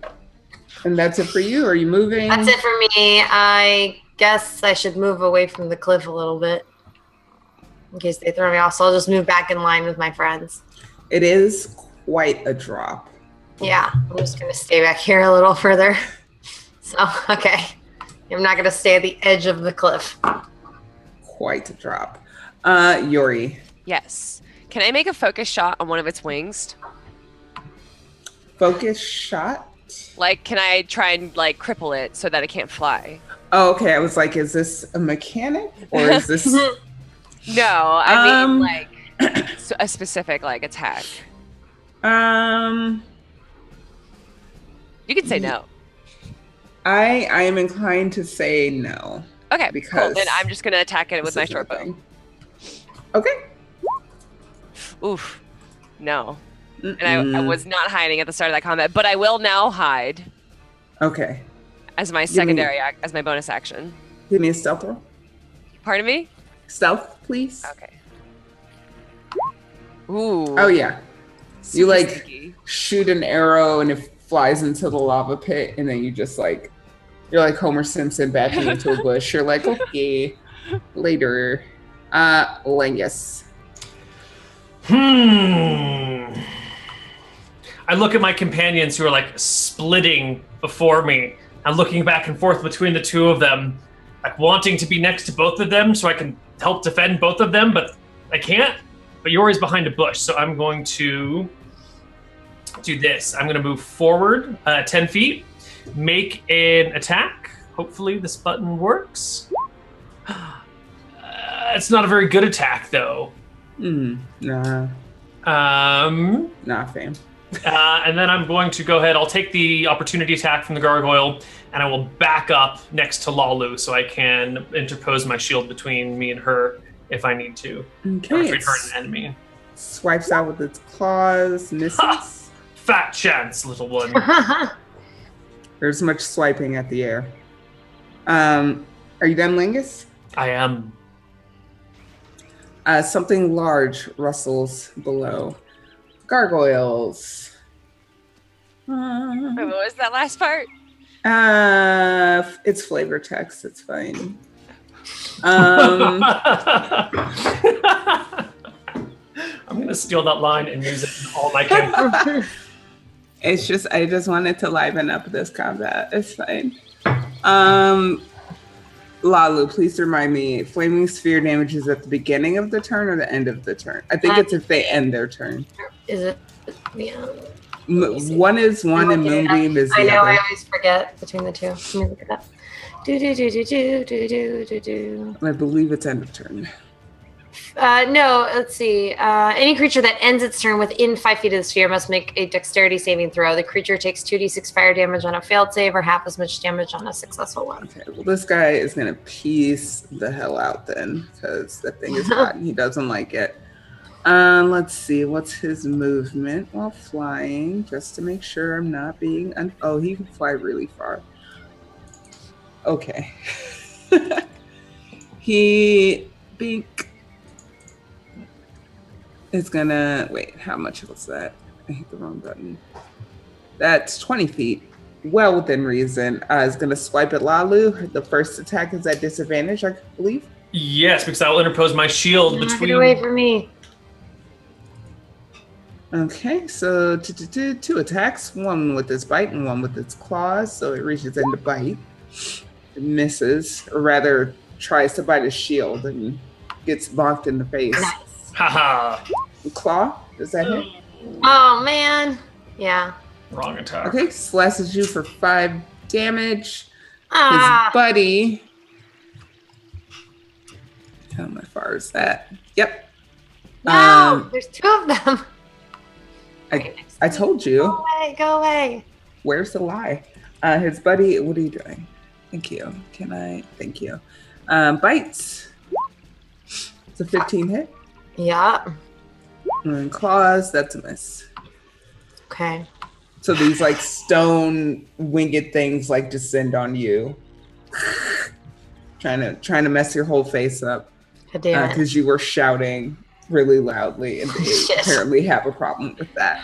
And that's it for you? Are you moving? That's it for me. I guess I should move away from the cliff a little bit in case they throw me off. So I'll just move back in line with my friends. It is quite a drop. Yeah, I'm just going to stay back here a little further. So, okay. I'm not going to stay at the edge of the cliff. Quite a drop. Yori. Yes. Can I make a focus shot on one of its wings? Focus shot? Like, can I try and like cripple it so that it can't fly? Oh, okay. I was like, is this a mechanic? Or is this... No, I Um, mean like a specific like attack. You can say no. I am inclined to say no. Okay, cool. Because Then I'm just gonna attack it with This my is short bow. nothing. Okay. Oof. No. And I was not hiding at the start of that combat, but I will now hide Okay. as my Give me- secondary, as my bonus action. Give me a stealth roll. Pardon me? Stealth, please. Okay. Ooh. Oh yeah. You super like sneaky. shoot an arrow and it flies into the lava pit, and then you just like you're like Homer Simpson backing into a bush. You're like, okay, later. Langus. I look at my companions who are like splitting before me. I'm looking back and forth between the two of them, like wanting to be next to both of them so I can help defend both of them, but I can't. But Yori's behind a bush, so I'm going to do this. I'm going to move forward 10 feet, make an attack. Hopefully this button works. It's not a very good attack, though. Nah, fam. And then I'm going to go ahead. I'll take the opportunity attack from the gargoyle, and I will back up next to Lalu so I can interpose my shield between me and her if I need to. Okay. Between her and an enemy. Swipes out with its claws, misses. Fat chance, little one. There's much swiping at the air. Are you done, Langus? I am. Something large rustles below. Gargoyles. Wait, what was that last part? It's flavor text. It's fine. I'm gonna steal that line and use it in all my campaigns. It's just I just wanted to liven up this combat. It's fine. Lalu, please remind me, flaming sphere damages at the beginning of the turn or the end of the turn? I think it's if they end their turn. Is it? Yeah. One is one and Moonbeam is the I know. other. I always forget between the two. Let me look it up. Do do do do do do do do do. I believe it's end of turn. No, let's see. Any creature that ends its turn within 5 feet of the sphere must make a dexterity saving throw. The creature takes 2d6 fire damage on a failed save or half as much damage on a successful one. Okay, well, this guy is going to piece the hell out then because that thing is hot and he doesn't like it. Let's see. What's his movement while flying? Just to make sure I'm not being... oh, he can fly really far. Okay. He... Bink. It's gonna wait. How much was that? I hit the wrong button. That's 20 feet, well within reason. Is gonna swipe at Lalu. The first attack is at disadvantage, I believe. Yes, because I will interpose my shield Get between. away from me. Okay, so two attacks, one with its bite and one with its claws. So it reaches in to bite. It misses, or rather, tries to bite his shield and gets bonked in the face. Nice. Haha. Claw, does that hit? Oh man. Yeah. Wrong attack. Okay, slashes you for 5 damage. Ah. His buddy. How far is that? Yep. No, there's 2 of them. I told you. Go away. Go away. Where's the lie? His buddy, what are you doing? Thank you. Can I? Thank you. Bites. It's a 15 hit. Yeah. And claws, that's a miss. Okay. So these like stone winged things like descend on you. trying to mess your whole face up. God damn it. Because you were shouting really loudly and they Shit. apparently have a problem with that.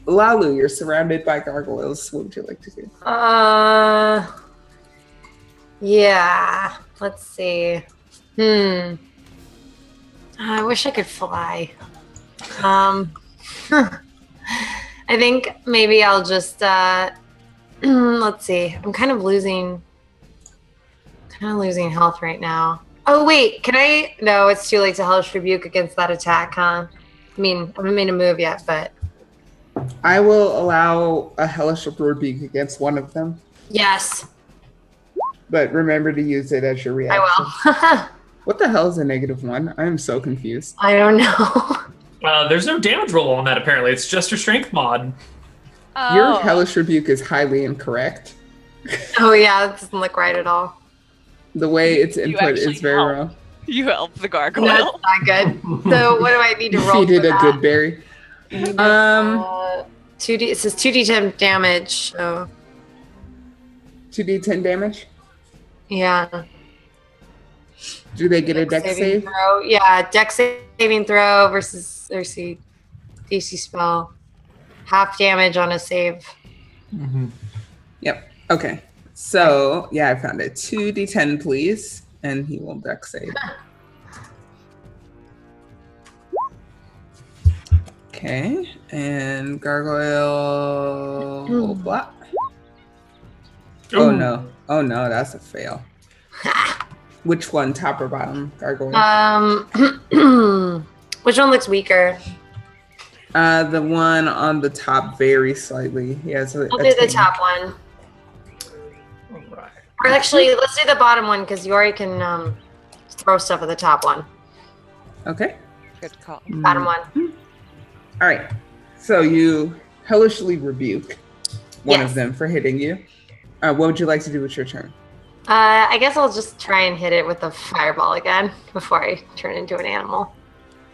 Lalu, you're surrounded by gargoyles. What would you like to do? Yeah. Let's see. I wish I could fly. I think maybe I'll just let's see. I'm kind of losing health right now. Oh wait, can I? No, it's too late to Hellish Rebuke against that attack, huh? I mean, I haven't made a move yet, but I will allow a Hellish Rebuke against one of them, yes, but remember to use it as your reaction. I will. What the hell is a -1? I am so confused. I don't know. There's no damage roll on that, apparently. It's just your strength mod. Oh. Your Hellish Rebuke is highly incorrect. Oh yeah, that doesn't look right at all. The way its You input actually is very help. wrong. You help the gargoyle. That's not good. So what do I need to roll? Defeated for a that? good berry. 2D. It says 2d10 damage. So 2d10 damage. yeah. Do they get a dex saving save? throw. Yeah, dex saving throw versus DC spell. Half damage on a save. Yep. Okay. So yeah, I found it. 2d10, please, and he will dex save. Okay, and gargoyle. Blah. Oh no! Oh no! That's a fail. Which one, top or bottom, gargoyle? Which one looks weaker? The one on the top, very slightly. He has a. I'll do the top one. All right. Or actually, let's do the bottom one because Yori can throw stuff at the top one. Okay. Good call. Bottom one. All right. So you hellishly rebuke one Yes. of them for hitting you. What would you like to do with your turn? I guess I'll just try and hit it with a fireball again before I turn into an animal.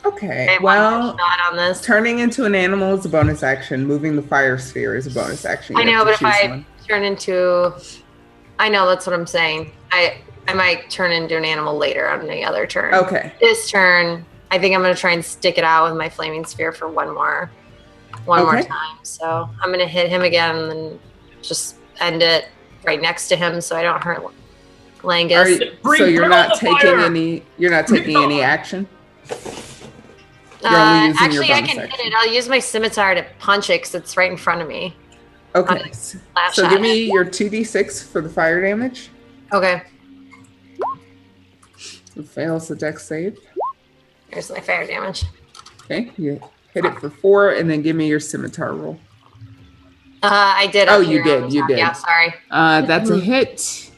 Okay. I have Well, one shot on this. turning into an animal is a bonus action. Moving the fire sphere is a bonus action. I You know, have but to if choose I one. turn into, I know that's what I'm saying. I might turn into an animal later on the other turn. Okay. This turn, I think I'm gonna try and stick it out with my flaming sphere for one more time. So I'm gonna hit him again and then just end it right next to him so I don't hurt Langus. Are you, Bring- so you're bring not on the taking fire! any. You're not taking Bring any on. action. You're only using your actually, I bonus can action. hit it. I'll use my scimitar to punch it because it's right in front of me. Okay. Slash So at give it. me your 2d6 for the fire damage. Okay, It fails the dex save. here's my fire damage. Okay. You hit it for 4, and then give me your scimitar roll. I did. Oh, up you here did, on the you top. did. Yeah, sorry. That's a hit.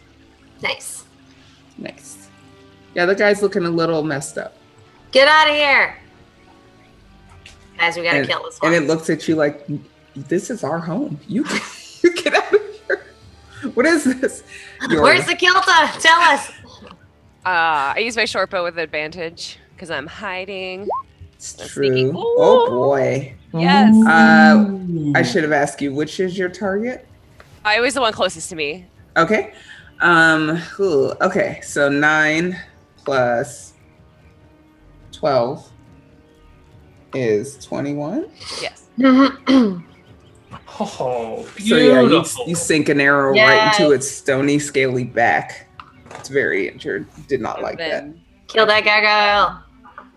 Nice. Nice. Yeah, the guy's looking a little messed up. Get out of here, guys. We gotta kill this one. And it looks at you like, this is our home. You get out of here. What is this? Where's the kilta? Tell us. I use my short bow with advantage because I'm hiding. It's sneaky. true. Oh boy. Yes. I should have asked you, which is your target? I was the one closest to me. Okay. Okay, so 9 plus 12 is 21. Yes. Oh, So yeah, beautiful. you sink an arrow right into its stony, scaly back. It's very injured. Did not like that. Then Kill that gargoyle.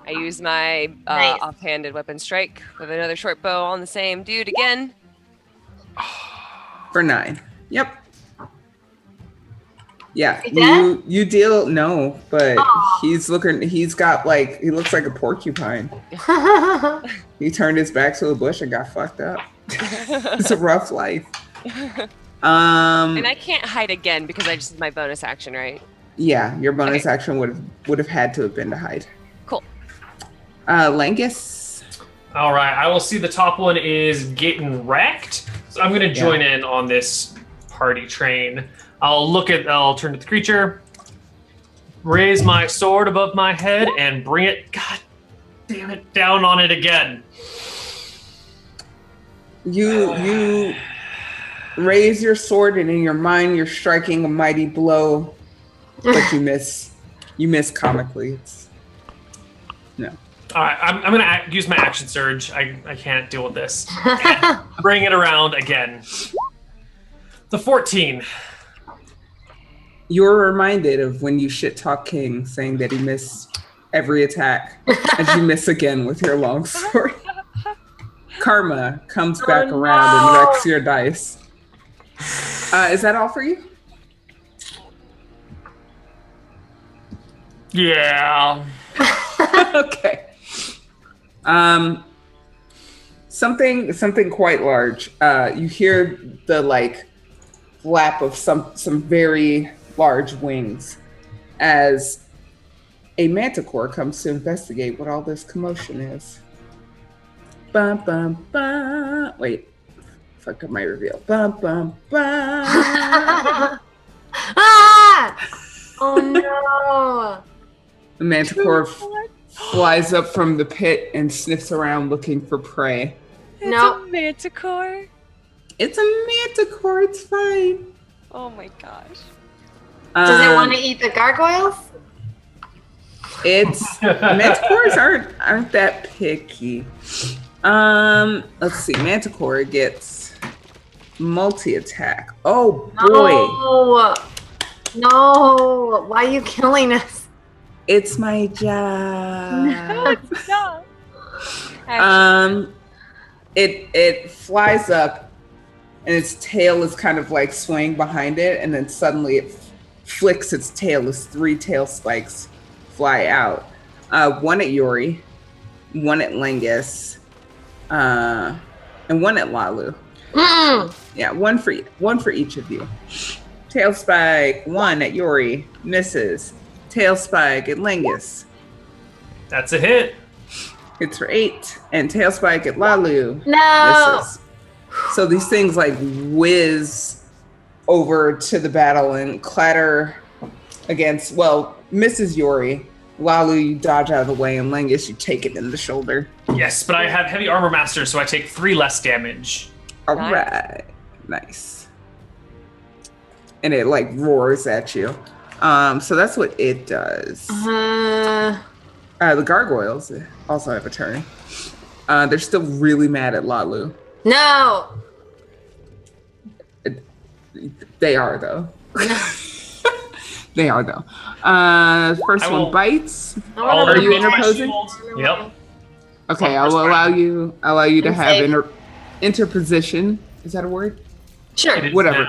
I use my Nice. offhanded weapon strike with another short bow on the same dude again. For 9. Yep. Yeah, He dead? you deal no, but Aw. he looks like a porcupine. He turned his back to a bush and got fucked up. It's a rough life. And I can't hide again because I just did my bonus action, right? Yeah, your bonus Okay. action would have had to have been to hide. Cool. Langus. All right, I will see the top one is getting wrecked. So I'm going to join in on this party train. I'll turn to the creature, raise my sword above my head, and bring it, god damn it, down on it again. You raise your sword, and in your mind you're striking a mighty blow, but you miss. You miss comically. All right, I'm going to use my action surge. I can't deal with this. Bring it around again. The 14. You're reminded of when you shit talk King, saying that he missed every attack, and you miss again with your long sword. Karma comes back around and wrecks your dice. Is that all for you? Yeah. Okay. Something quite large. You hear the flap of some very large wings as a manticore comes to investigate what all this commotion is. Bum bum bum. Wait, fucked up my reveal. Bum bum bum. Ah! Oh no! The manticore flies up from the pit and sniffs around looking for prey. It's No. a manticore. It's a manticore. It's fine. Oh my gosh. Does it want to eat the gargoyles? It's manticores aren't that picky. Let's see. Manticore gets multi-attack. Oh boy. No. Why are you killing us? It's my job. No, it's not. Actually, It flies up and its tail is kind of like swaying behind it, and then suddenly it flicks its tail as 3 tail spikes fly out. One at Yori, one at Lengus, and one at Lalu. Yeah, one for each of you. Tail spike, 1 at Yori, misses. Tail spike at Lengus, That's a hit. hits for 8, and tail spike at Lalu, No. misses. So these things like whiz over to the battle and clatter against, well, Mrs. Yori. Lalu, you dodge out of the way, and Lengus, you take it in the shoulder. Yes, but I have heavy armor master, so I take 3 less damage. All Nice. right. Nice. And it like roars at you. So that's what it does. The gargoyles also have a turn. They're still really mad at Lalu. No. They are though. They are though. First I one will- bites. I'll Are you advance my interposing? shield. Yep. Okay, Well, I will first allow you to I'm have safe. interposition. Is that a word? Sure. It is Whatever.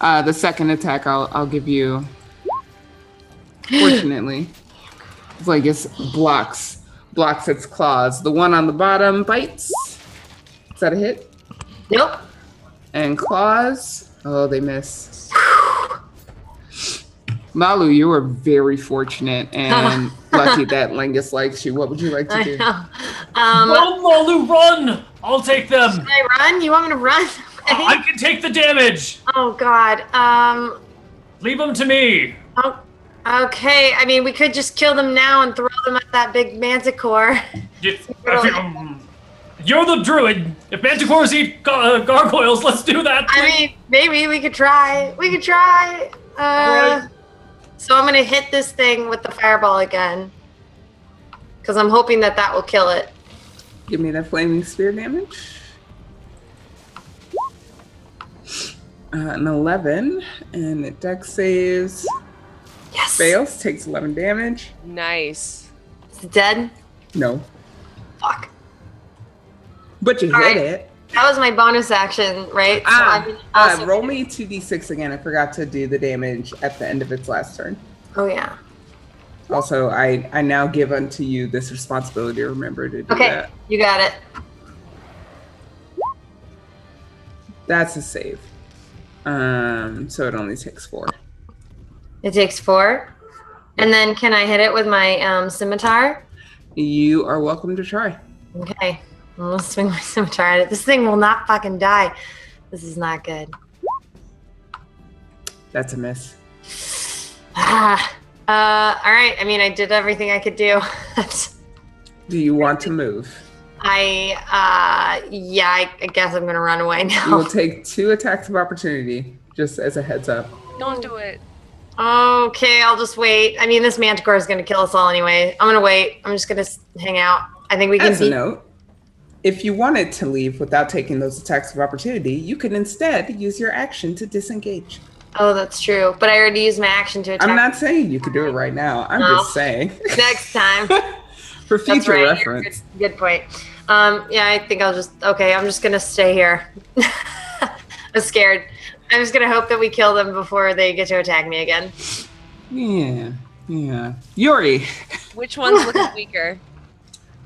now. The second attack I'll give you. Fortunately, it's like it blocks its claws. The one on the bottom bites. Is that a hit? Nope. And claws. Oh, they miss. Malu, you were very fortunate and lucky that Lengus likes you. What would you like to I do? know. Run, Malu, run! I'll take them. Can I run? You want me to run? I can take the damage. Oh God. Leave them to me. Oh, okay. I mean, we could just kill them now and throw them at that big manticore. You're the druid. If manticores eat gargoyles, let's do that. I mean, maybe we could try. Alright. So I'm gonna hit this thing with the fireball again, because I'm hoping that will kill it. Give me that flaming spear damage. An 11, and it dex saves. Yes. Fails, takes 11 damage. nice. Is it dead? No, Fuck. but you hit Alright. it. That was my bonus action, right? So I mean, also- Roll me 2d6 again. I forgot to do the damage at the end of its last turn. Oh yeah. Also, I now give unto you this responsibility. Remember to do Okay, that. you got it. That's a save. So it only takes 4. It takes 4, and then can I hit it with my scimitar? You are welcome to try. Okay, I'm gonna swing my scimitar at it. This thing will not fucking die. This is not good. That's a miss. All right. I mean, I did everything I could do. Do you want to move? I guess I'm gonna run away You now. will take 2 attacks of opportunity, just as a heads up. Don't do it. Okay, I'll just wait. I mean, this manticore is gonna kill us all anyway. I'm gonna wait. I'm just gonna hang out. I think we can As a beat. note, if you wanted to leave without taking those attacks of opportunity, you can instead use your action to disengage. Oh, that's true. But I already used my action to attack. I'm not saying you could do it right now. I'm No. just saying Next time. for That's future right. reference. Good point. Yeah, I think I'm just gonna stay here. I'm scared. I'm just gonna hope that we kill them before they get to attack me again. Yeah. Yuri, Which one's looking weaker?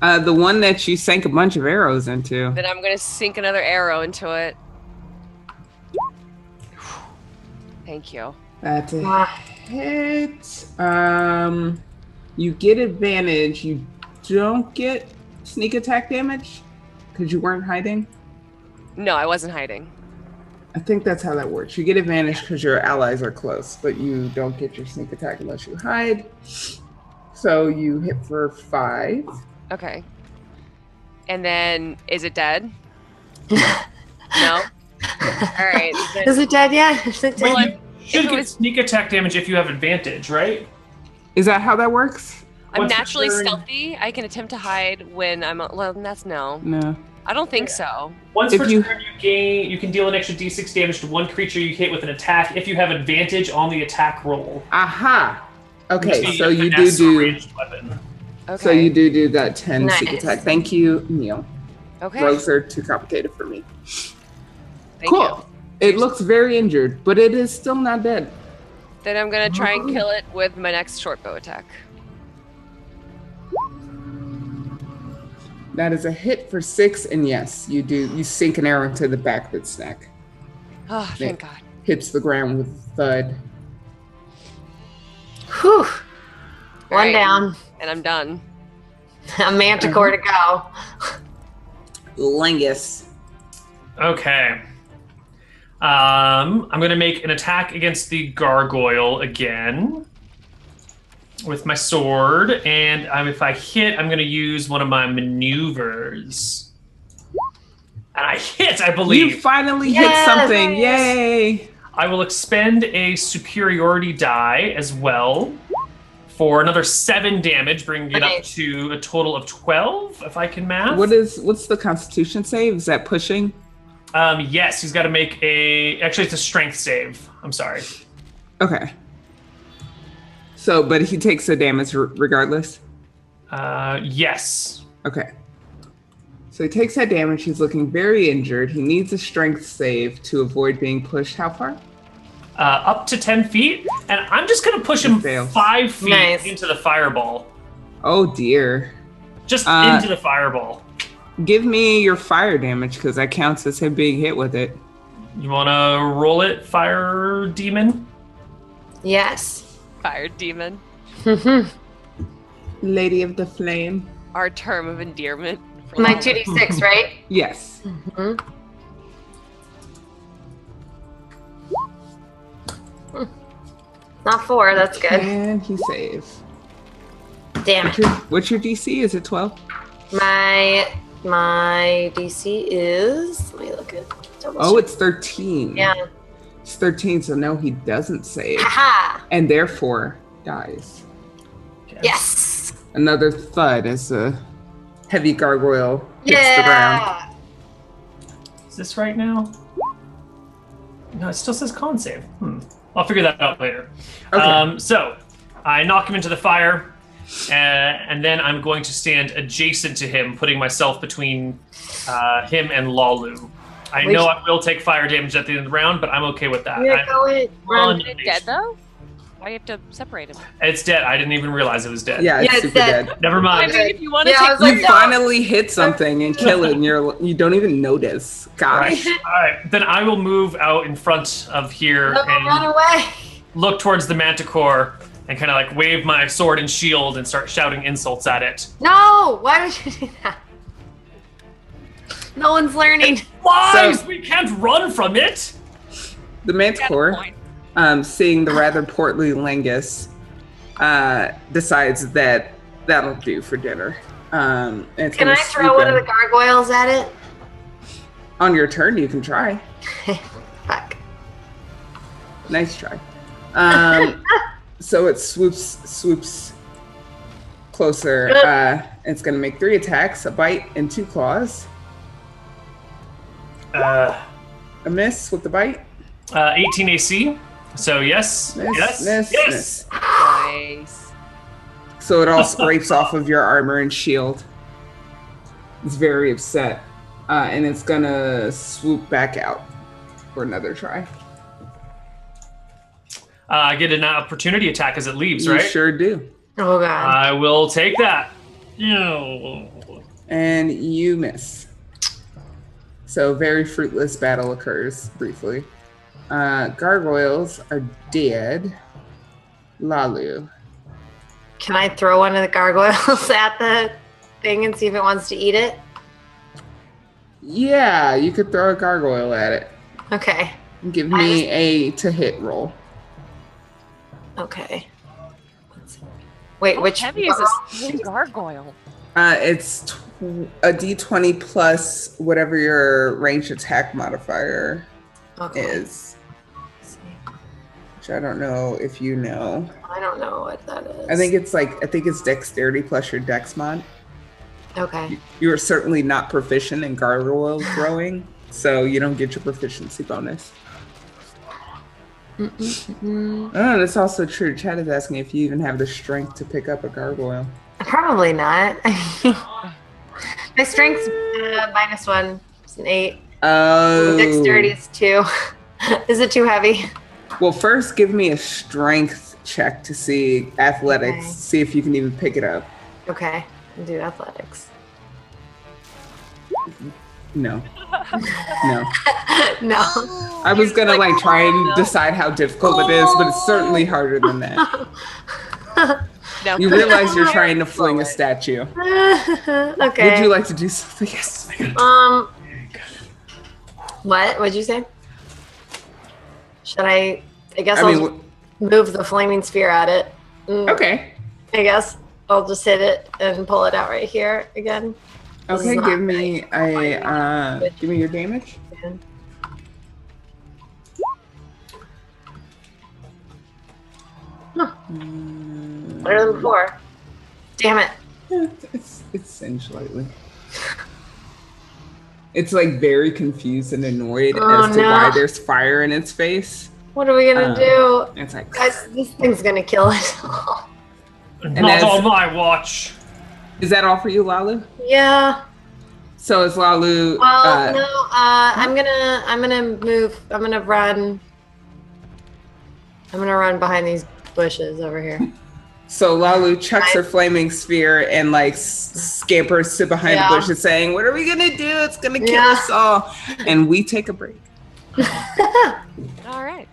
the one that you sank a bunch of arrows into. Then I'm gonna sink another arrow into it. Thank you. That's a Ah, hit. You get advantage. You don't get sneak attack damage because you weren't hiding. No, I wasn't hiding. I think that's how that works. You get advantage because your allies are close, but you don't get your sneak attack unless you hide. So you hit for 5. Okay. And then, is it dead? No? Alright. Is it dead yet? Is it Well, dead? You should it get was- sneak attack damage if you have advantage, right? Is that how that works? I'm Once per naturally turn- stealthy. I can attempt to hide when I'm. Well, that's no. No. I don't think so. Once If per you- turn, you can deal an extra d6 damage to one creature you hit with an attack if you have advantage on the attack roll. Aha. Okay, Which so means you finesse a do. ranged weapon. Okay. So you do that 10 sneak Nice. attack. Thank you, Neil. Okay. Rogues are too complicated for me. Thank Cool. you. It looks very injured, but it is still not dead. Then I'm gonna try and kill it with my next short bow attack. That is a hit for 6, and yes, you sink an arrow into the back of its neck. Oh, thank God. Hits the ground with a thud. Whew. One Right. down. And I'm done. A manticore to go. Lingus. Okay. I'm going to make an attack against the gargoyle again with my sword, and if I hit, I'm going to use one of my maneuvers. And I hit, I believe. You finally Yes, hit something. nice. Yay. I will expend a superiority die as well for another 7 damage, bringing it up Nice. to a total of 12, if I can math. What's the constitution save? Is that pushing? Yes, he's got to make actually, it's a strength save. I'm sorry. Okay. So, but he takes the damage regardless? Yes. Okay. So he takes that damage. He's looking very injured. He needs a strength save to avoid being pushed. How far? Up to 10 feet, and I'm just going to push him Fails. 5 feet Nice. into the fireball. Oh dear. Just Uh, into the fireball. Give me your fire damage because that counts as him being hit with it. You want to roll it, fire demon? Yes. Fire demon. Lady of the Flame. Our term of endearment. for My life. 2d6, right? Yes. Not 4, that's good. And he saves. Damn it. What's your DC? Is it 12? My DC is, let me look at double Oh, check. it's 13. Yeah. It's 13, so no, he doesn't save. Haha. And therefore dies. Yes. Another thud as a heavy gargoyle hits the ground. Yeah. Is this right now? No, it still says con save. I'll figure that out later. Okay. So I knock him into the fire, and then I'm going to stand adjacent to him, putting myself between him and Lalu. I know I will take fire damage at the end of the round, but I'm okay with that. You're I'm going. Run. Is it dead though? Why do you have to separate him? It's dead. I didn't even realize it was dead. Yeah, it's Yeah, it's super dead. dead. Never I mind. mean, if you want to Yeah, I take was like, You no. finally hit something and kill it, and you don't even notice. Gosh. All right. Then I will move out in front of here No, and run away. look towards the manticore and kind of like wave my sword and shield and start shouting insults at it. No, why would you do that? No one's learning. Lies! So- We can't run from it! The Manticore, seeing the rather portly Lingus, decides that that'll do for dinner. And it's Can gonna I throw swoop one of in. the gargoyles at it? On your turn, you can try. Fuck. Nice try. So it swoops closer. It's gonna make 3 attacks: a bite and 2 claws. A miss with the bite. 18 AC. So yes, Miss, yes, miss, yes. miss. Nice. So it all scrapes off of your armor and shield. It's very upset. And it's gonna swoop back out for another try. I get an opportunity attack as it leaves, You right? sure do. Oh god. I will take that. Ew. And you miss. So very fruitless battle occurs briefly. Gargoyles are dead. Lalu. Can I throw one of the gargoyles at the thing and see if it wants to eat it? Yeah, you could throw a gargoyle at it. Okay. Give me a to hit roll. Okay. Let's see. Wait, How which heavy is this same gargoyle? It's a D20 plus whatever your ranged attack modifier Okay. is, Let's see. which I don't know if you know. I don't know what that is. I think it's dexterity plus your dex mod. Okay. You are certainly not proficient in gargoyle throwing, so you don't get your proficiency bonus. Oh, that's also true. Chad is asking if you even have the strength to pick up a gargoyle. Probably not. My strength's -1. It's an 8. Oh. Dexterity is 2. Is it too heavy? Well, first give me a strength check to see athletics, Okay. see if you can even pick it up. Okay. I'll do athletics. No. No. No. I was gonna like try and decide how difficult it is, but it's certainly harder than that. No. You realize you're trying to fling a statue. Okay. Would you like to do something? Yes. What? What'd you say? Should I guess I I'll mean, just move the flaming sphere at it. okay. I guess I'll just hit it and pull it out right here again. This Okay, is give not me your damage. Better than before. Damn it. Yeah, it's singed slightly. It's like very confused and annoyed Oh, as to no. why there's fire in its face. What are we gonna do? It's like, Guys, this thing's gonna kill us all. Not as- on my watch. is that all for you, Lalu? Yeah. So is Lalu? Well, no. I'm gonna move. I'm gonna run. I'm gonna run behind these bushes over here. So Lalu chucks her flaming sphere and like scampers to behind Yeah. the bushes, saying, "What are we gonna do? It's gonna kill Yeah. us all." And we take a break. All right.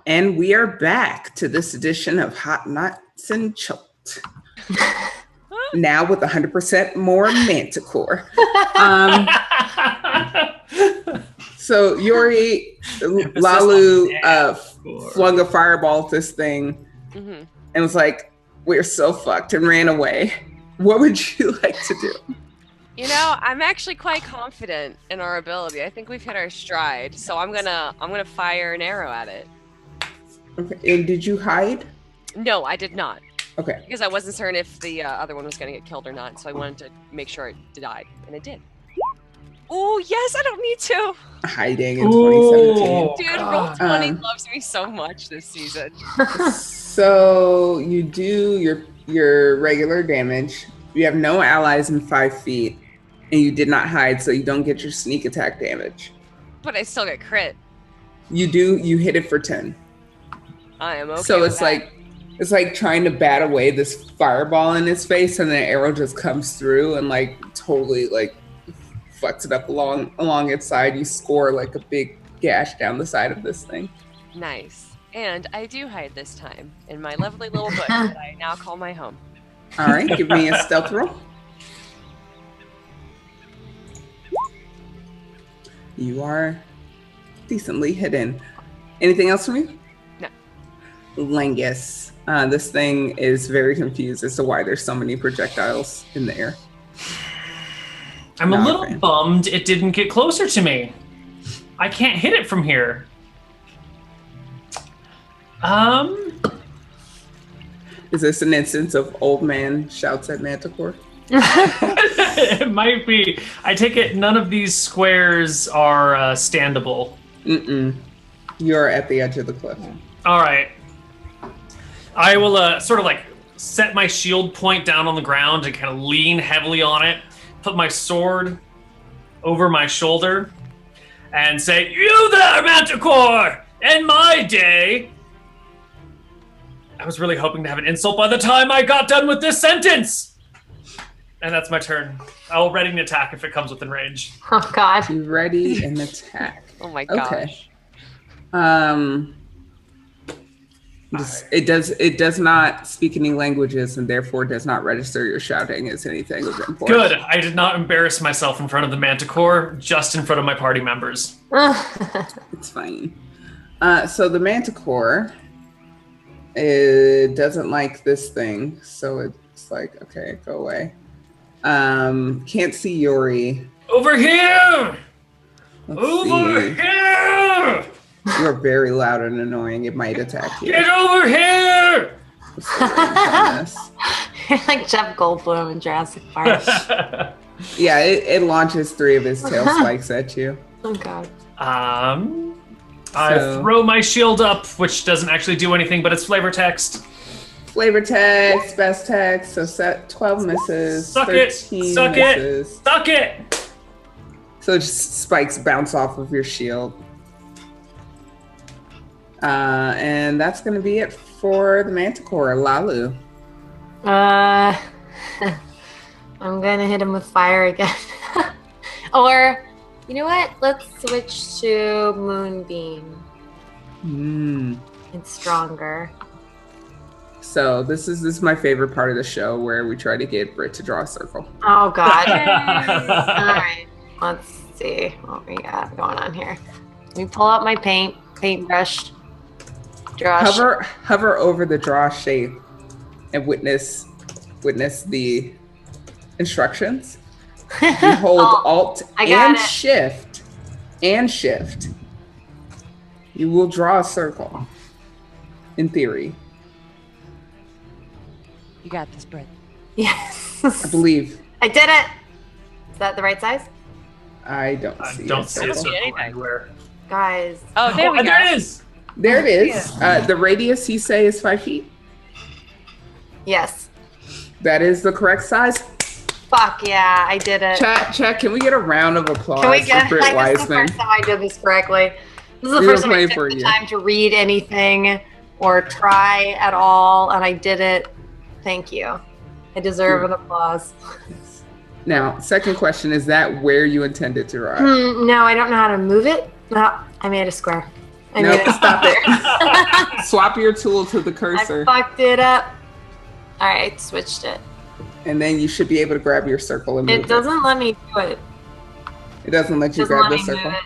And we are back to this edition of Hot Knots and Choked. Now with 100% more Manticore. So Yori, Lalu flung a fireball at this thing and was like, "We're so fucked," and ran away. What would you like to do? You know, I'm actually quite confident in our ability. I think we've hit our stride, so I'm gonna fire an arrow at it. Okay. And did you hide? No, I did not. Okay. Because I wasn't certain if the other one was gonna get killed or not, so I wanted to make sure it died, and it did. Oh yes, I don't need to. Hiding in 2017. Dude, Roll20 loves me so much this season. So you do your regular damage. You have no allies in 5 feet, and you did not hide, so you don't get your sneak attack damage. But I still get crit. You do. You hit it for 10. I am okay. So with it's that. it's like trying to bat away this fireball in his face, and the arrow just comes through and like totally like fucks it up along its side. You score like a big gash down the side of this thing. Nice. And I do hide this time in my lovely little bush that I now call my home. All right, give me a stealth roll. You are decently hidden. Anything else from you? No. Langus. This thing is very confused as to why there's so many projectiles in the air. I'm a little bummed it didn't get closer to me. I can't hit it from here. Is this an instance of old man shouts at Manticore? It might be. I take it none of these squares are standable. You're at the edge of the cliff. All right. I will sort of like set my shield point down on the ground and kind of lean heavily on it, put my sword over my shoulder, and say, "You there, Manticore! In my day..." I was really hoping to have an insult by the time I got done with this sentence. And that's my turn. I will ready an attack if it comes within range. Oh God. You ready an attack. Oh my gosh. Okay. It does not speak any languages and therefore does not register your shouting as anything of importance. Good. I did not embarrass myself in front of the Manticore, just in front of my party members. It's fine. So the Manticore, it doesn't like this thing, so it's like, okay, go away. Can't see Yori. Over here! Let's see. Here! You're very loud and annoying. It might attack you. Get over here! You're like Jeff Goldblum in Jurassic Park. Yeah, it launches 3 of his tail spikes at you. Oh God. I throw my shield up, which doesn't actually do anything, but it's flavor text. Flavor text, best text, so set 12 misses. Suck 13 it! Suck misses. it! Suck it! So just spikes bounce off of your shield. And that's going to be it for the Manticore. Lalu. I'm gonna hit him with fire again. Or, you know what? Let's switch to Moonbeam. It's stronger. So this is my favorite part of the show where we try to get Britt to draw a circle. Oh God. All right. Let's see what we got going on here. Let me pull out my paintbrush. Hover over the draw shape and witness the instructions. You hold Alt and Shift. You will draw a circle. In theory. You got this, Britt. Yes. I believe. I did it. Is that the right size? I don't see don't a see a circle. circle anywhere. Guys. Oh, there we go. There it is! There it is. The radius you say is 5 feet? Yes. That is the correct size. Fuck yeah, I did it. Chat, can we get a round of applause Can we get for Britt this is the Wiseman? first time I did this correctly. This is the We first were time I playing took for the you. time to read anything or try at all, and I did it. Thank you. I deserve an applause. Now, second question, is that where you intended to ride? No, I don't know how to move it. No, I made a square. Nope, stop it. Swap your tool to the cursor. I fucked it up. All right, switched it. And then you should be able to grab your circle and move It doesn't let me do it. It doesn't let you Doesn't grab let the me move circle? it.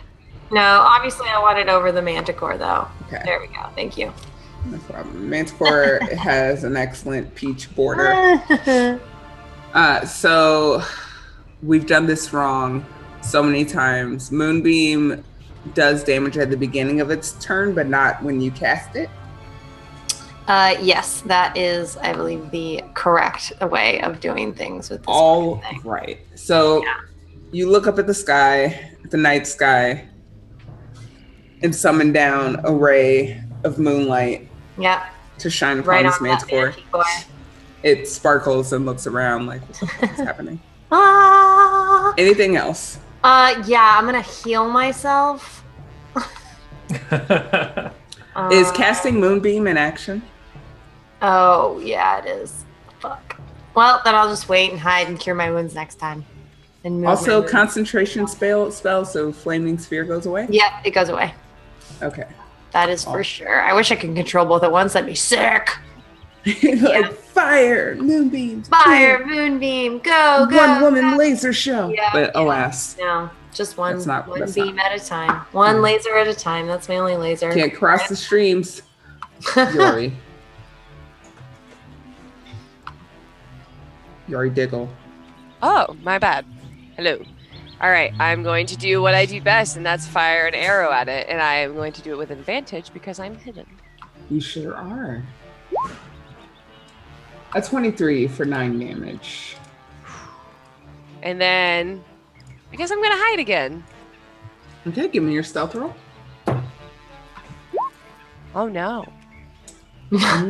No, obviously I want it over the Manticore though. Okay. There we go. Thank you. No problem. Manticore has an excellent peach border. So we've done this wrong so many times. Moonbeam does damage at the beginning of its turn, but not when you cast it. Yes, that is, I believe, the correct way of doing things with this All thing. right. So you look up at the sky, the night sky, and summon down a ray of moonlight Yep. to shine upon Right this on that Manticore. Manticore. It sparkles and looks around like, what's happening? Ah! Anything else? Yeah, I'm gonna heal myself. Is casting Moonbeam in action? Oh, yeah, it is. Fuck. Well, then I'll just wait and hide and cure my wounds next time. And move Also, my wounds. concentration spell, so Flaming Sphere goes away? Yep, it goes away. Okay. That is for sure. I wish I could control both at once. That'd be sick. Like fire, Moonbeam, Fire, moonbeam, go, go. one woman go. laser show. Yeah, But yeah. alas, No, just one, That's not- one that's beam at a time. One laser at a time. That's my only laser. can't cross the streams. Yori. Yori Diggle. Oh, my bad. Hello. All right, I'm going to do what I do best, and that's fire an arrow at it. And I am going to do it with advantage because I'm hidden. You sure are. A 23 for 9 damage. And then I guess I'm going to hide again. Okay, give me your stealth roll. Oh, no. Let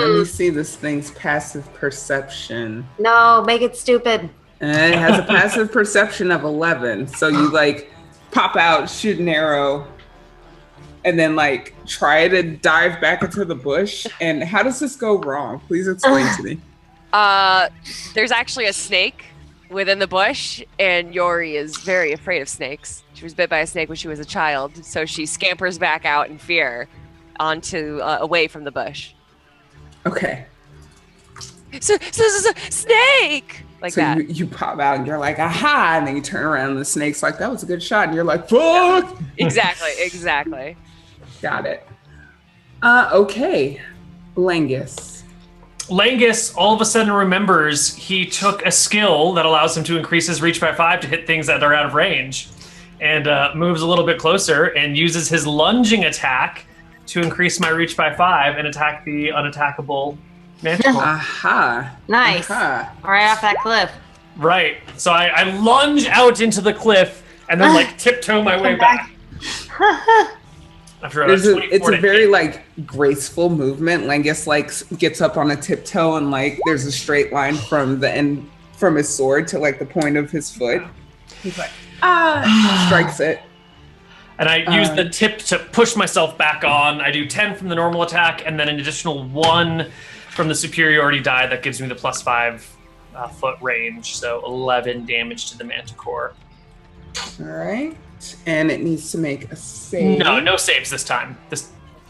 me see this thing's passive perception. No, make it stupid. And it has a passive perception of 11. So you like pop out, shoot an arrow, and then like try to dive back into the bush. And how does this go wrong? Please explain to me. There's actually a snake within the bush, and Yori is very afraid of snakes. She was bit by a snake when she was a child, so she scampers back out in fear onto away from the bush. Okay. So snake like So that. you pop out and you're like, aha, and then you turn around and the snake's like, that was a good shot. And you're like, fuck. Exactly. Got it. Okay. Langus. Langus all of a sudden remembers he took a skill that allows him to increase his reach by 5 to hit things that are out of range, and moves a little bit closer and uses his lunging attack to increase my reach by 5 and attack the unattackable Manticore. Aha. Nice. Aha. Right off that cliff. Right. So I lunge out into the cliff and then like tiptoe my way back. After It's a a very like graceful movement. Langus like gets up on a tiptoe and like there's a straight line from the end from his sword to like the point of his foot. He's like, strikes it. And I use the tip to push myself back on. I do 10 from the normal attack and then an additional 1 from the superiority die that gives me the +5 foot range. So 11 damage to the Manticore. All right. And it needs to make a save. No saves this time.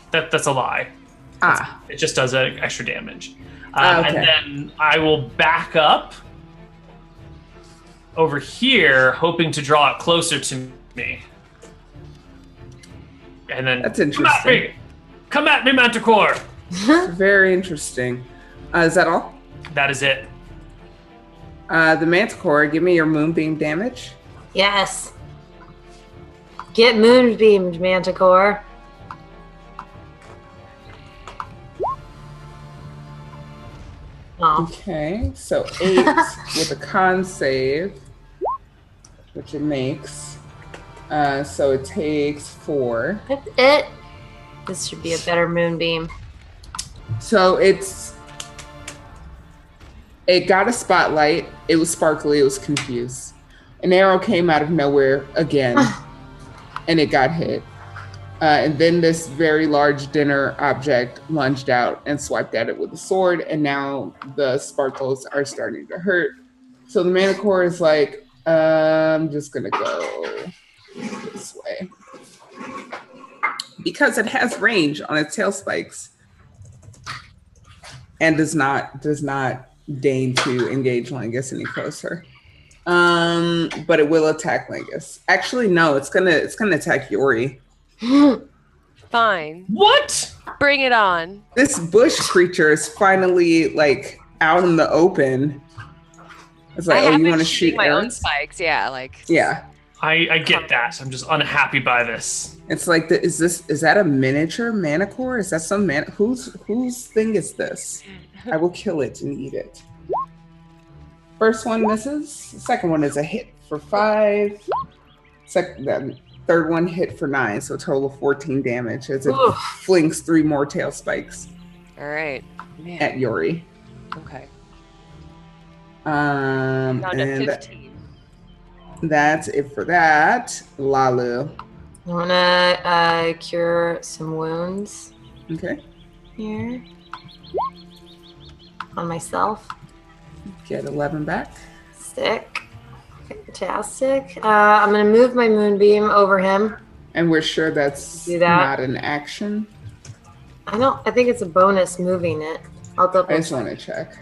That's a lie. It just does extra damage. Okay. And then I will back up over here, hoping to draw it closer to me. And then That's interesting. Come at me, Manticore. Very interesting. Is that all? That is it. The Manticore, give me your moonbeam damage. Yes. Get moonbeamed, Manticore. Oh. Okay, so 8 with a con save, which it makes. So it takes 4. That's it. This should be a better moonbeam. So it got a spotlight. It was sparkly. It was confused. An arrow came out of nowhere again, and it got hit. And then this very large dinner object lunged out and swiped at it with a sword, and now the sparkles are starting to hurt. So the Manticore is like, I'm just gonna go this way. because it has range on its tail spikes and does not deign to engage Langus any closer. But it will attack Langus. Actually, no, it's gonna attack Yori. Fine. What? Bring it on. This bush creature is finally like out in the open. It's like, I oh, you have want to been shoot shooting my own arrows? spikes. Yeah, like. Yeah. I get that. I'm just unhappy by this. It's like, is that a miniature manicore? Is that some whose thing is this? I will kill it and eat it. First one misses. The second one is a hit for 5. The third one hit for 9, so a total of 14 damage as it flings 3 more tail spikes. All right. Man. At Yori. Okay. And Down to 15. That's it for that. Lalu. I wanna cure some wounds Okay. here on myself. Get 11 back. Sick. Fantastic. I'm gonna move my moonbeam over him. And we're sure that's Do that. not an action. I think it's a bonus moving it. I'll double I just want to check.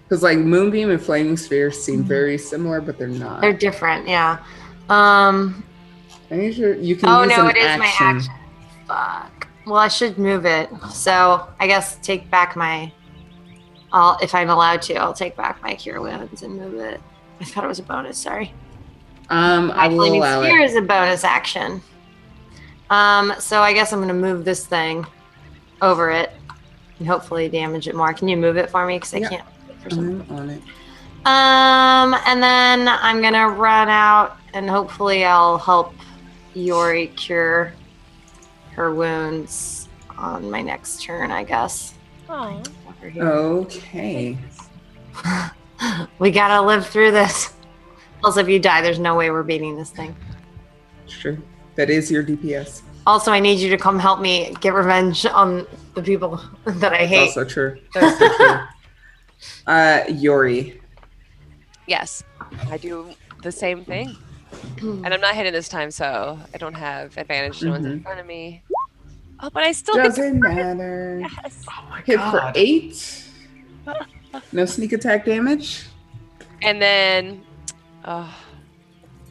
Because like Moonbeam and Flaming Sphere seem very similar, but they're not. They're different, yeah. I need you can Oh use no, an it is action. my action. Fuck. Well, I should move it. So I guess take back my. If I'm allowed to, I'll take back my cure wounds and move it. I thought it was a bonus. Sorry. I My will flaming allow sphere it. is a bonus action. So I guess I'm gonna move this thing over it and hopefully damage it more. Can you move it for me? Because I Yeah. can't. For some- I'm on it. And then I'm gonna run out and hopefully I'll help Yori cure her wounds on my next turn, I guess. Oh. Over here. Okay. We gotta live through this. Also, if you die, there's no way we're beating this thing. Sure. That is your DPS. Also, I need you to come help me get revenge on the people that I hate. Also true. Also true. Yori. Yes, I do the same thing. And I'm not hitting this time, so I don't have advantage. No one's in front of me. Oh, but I still get Doesn't matter. yes. Oh my Hit god. for 8. No sneak attack damage. And then, oh,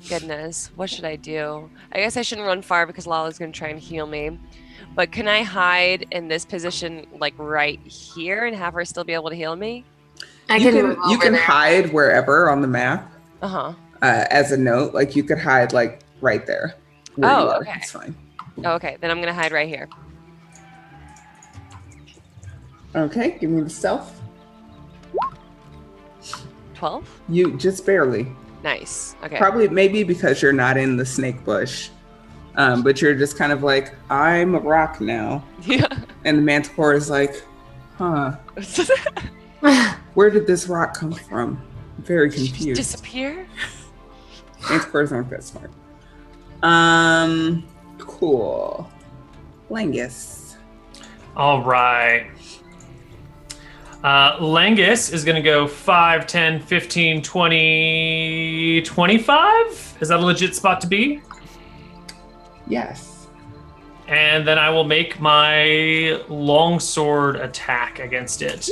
goodness, what should I do? I guess I shouldn't run far because Lala's going to try and heal me. But can I hide in this position, like right here, and have her still be able to heal me? You move over can there. hide wherever on the map. Uh-huh. As a note, like you could hide like right there. Where Oh, you are. okay. It's fine. Oh, okay, then I'm going to hide right here. Okay, give me the stealth. 12? You just barely. Nice. Okay. Probably maybe because you're not in the snake bush. But you're just kind of like, I'm a rock now. Yeah. And the manticore is like, huh, where did this rock come from? Very confused. Disappear? Manticores aren't that smart. Cool. Langus. All right. Langus is going to go 5, 10, 15, 20, 25. Is that a legit spot to be? Yes. And then I will make my longsword attack against it.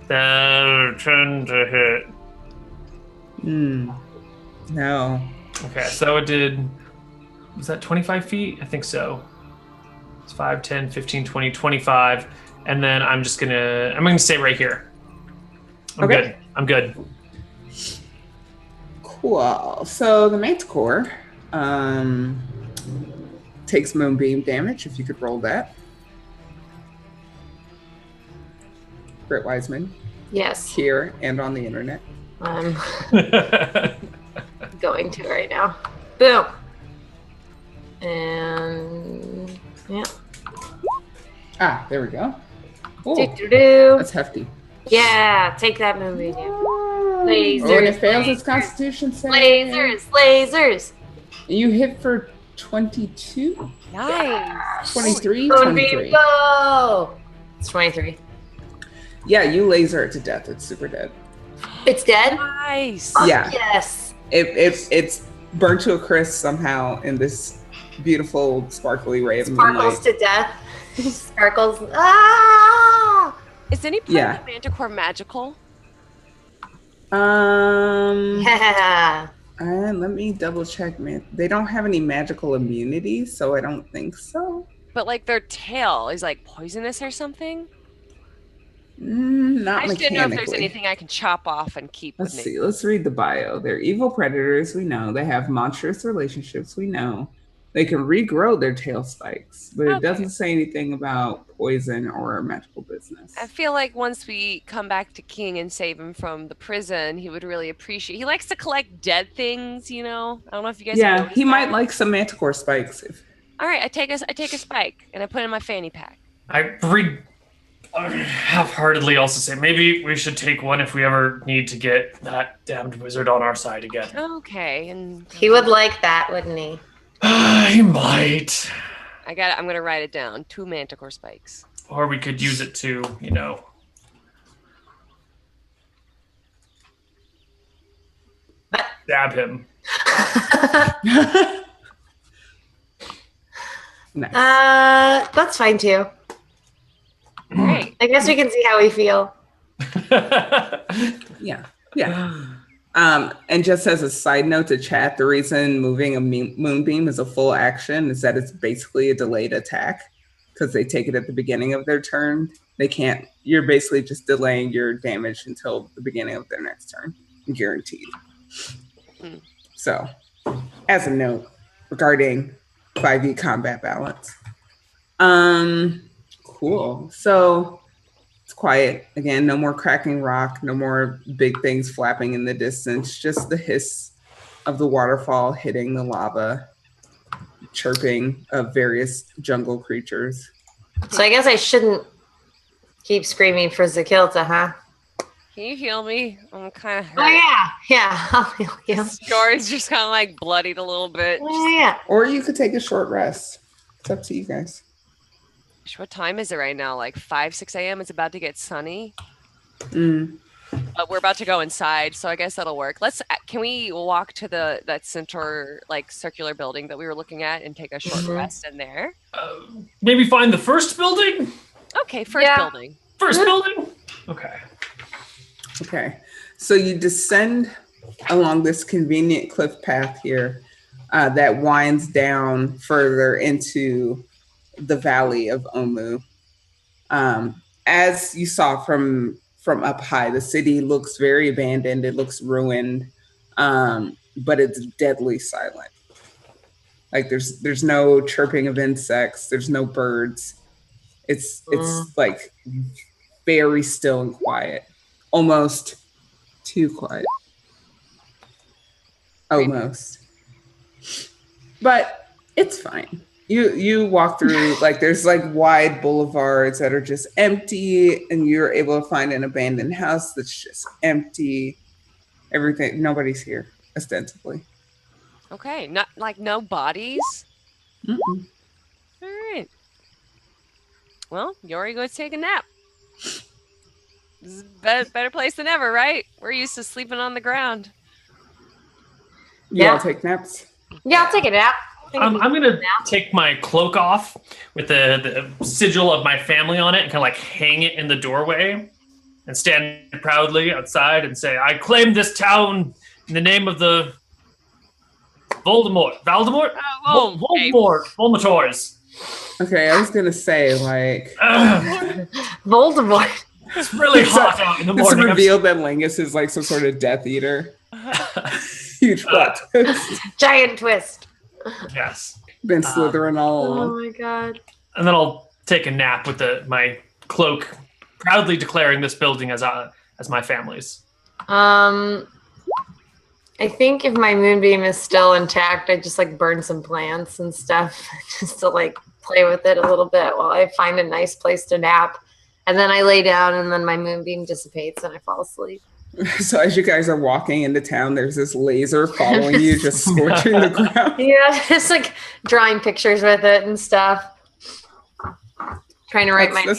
That'll turn to hit. No. Okay, so it did. Was that 25 feet? I think so. It's 5, 10, 15, 20, 25. And then I'm going to stay right here. I'm Okay. good. I'm good. Cool. So the manticore takes moonbeam damage, if you could roll that. Britt Wiseman, Yes, here and on the internet. I'm going to right now. Boom. And yeah. Ah, there we go. Ooh, Do-do-do. that's hefty. Yeah, take that movie. Lasers. Oh, and it fails its lasers, constitution save. Lasers, lasers. You hit for 22? Nice. 23? Moonbeam, 23. go. It's 23. Yeah, you laser it to death. It's super dead. It's dead? Nice. Yeah. Yes. It's burnt to a crisp somehow in this beautiful, sparkly ray of moonlight. Sparkles to death. Sparkles. Ah! Is any part of the manticore magical? Yeah. Let me double check, man. They don't have any magical immunity, so I don't think so. But like their tail is like poisonous or something? Not I just mechanically. didn't know if there's anything I can chop off and keep Let's with see. me. Let's read the bio. They're evil predators, we know. They have monstrous relationships, we know. They can regrow their tail spikes, but it doesn't say anything about poison or magical business. I feel like once we come back to King and save him from the prison, he would really appreciate. He likes to collect dead things, you know. I don't know if you guys. Yeah, he might like some manticore spikes. All right, I take a spike and I put it in my fanny pack. I half-heartedly also say maybe we should take one if we ever need to get that damned wizard on our side again. Okay, and He would like that, wouldn't he? He might. I'm gonna write it down. 2 manticore spikes. Or we could use it to, stab him. Nice. That's fine too. Great. I guess we can see how we feel. Yeah. And just as a side note to chat, the reason moving a moonbeam is a full action is that it's basically a delayed attack because they take it at the beginning of their turn. You're basically just delaying your damage until the beginning of their next turn, guaranteed. So, as a note regarding 5e combat balance. Cool. So, it's quiet. Again, no more cracking rock, no more big things flapping in the distance, just the hiss of the waterfall hitting the lava, chirping of various jungle creatures. So I guess I shouldn't keep screaming for Zakilta, huh? Can you heal me? I'm kind of hurt. Oh yeah, I'll heal you. Story's just kind of like bloodied a little bit. Oh yeah. Or you could take a short rest. It's up to you guys. What time is it right now? Like 5, 6 a.m. It's about to get sunny. But we're about to go inside, so I guess that'll work. Can we walk to that center, like circular building that we were looking at and take a short rest in there? Maybe find the first building? Okay, first building. First building? Okay. So you descend along this convenient cliff path here that winds down further into the valley of Omu. As you saw from up high, the city looks very abandoned. It looks ruined, but it's deadly silent. Like there's no chirping of insects. There's no birds. It's like very still and quiet, almost too quiet. Almost, but it's fine. You walk through, like there's like wide boulevards that are just empty, and you're able to find an abandoned house that's just empty. Everything, nobody's here, ostensibly. Okay, not like no bodies. Mm-mm. All right. Well, Yori goes take a nap. This is a better place than ever, right? We're used to sleeping on the ground. You all take naps? Yeah, I'll take a nap. I'm going to take my cloak off with the sigil of my family on it and kind of like hang it in the doorway and stand proudly outside and say, I claim this town in the name of the Voldemort. Voldemort's. Okay, I was gonna say like Voldemort. It's really hot out in the morning. It's revealed that Lingus is like some sort of Death Eater. Huge plot twist. Giant twist. Yes. Been slithering all along. Oh my god. And then I'll take a nap with my cloak, proudly declaring this building as my family's. I think if my moonbeam is still intact, I just like burn some plants and stuff just to like play with it a little bit while I find a nice place to nap. And then I lay down and then my moonbeam dissipates and I fall asleep. So as you guys are walking into town, there's this laser following you, just scorching the ground. Yeah, just like drawing pictures with it and stuff. Trying to write my name.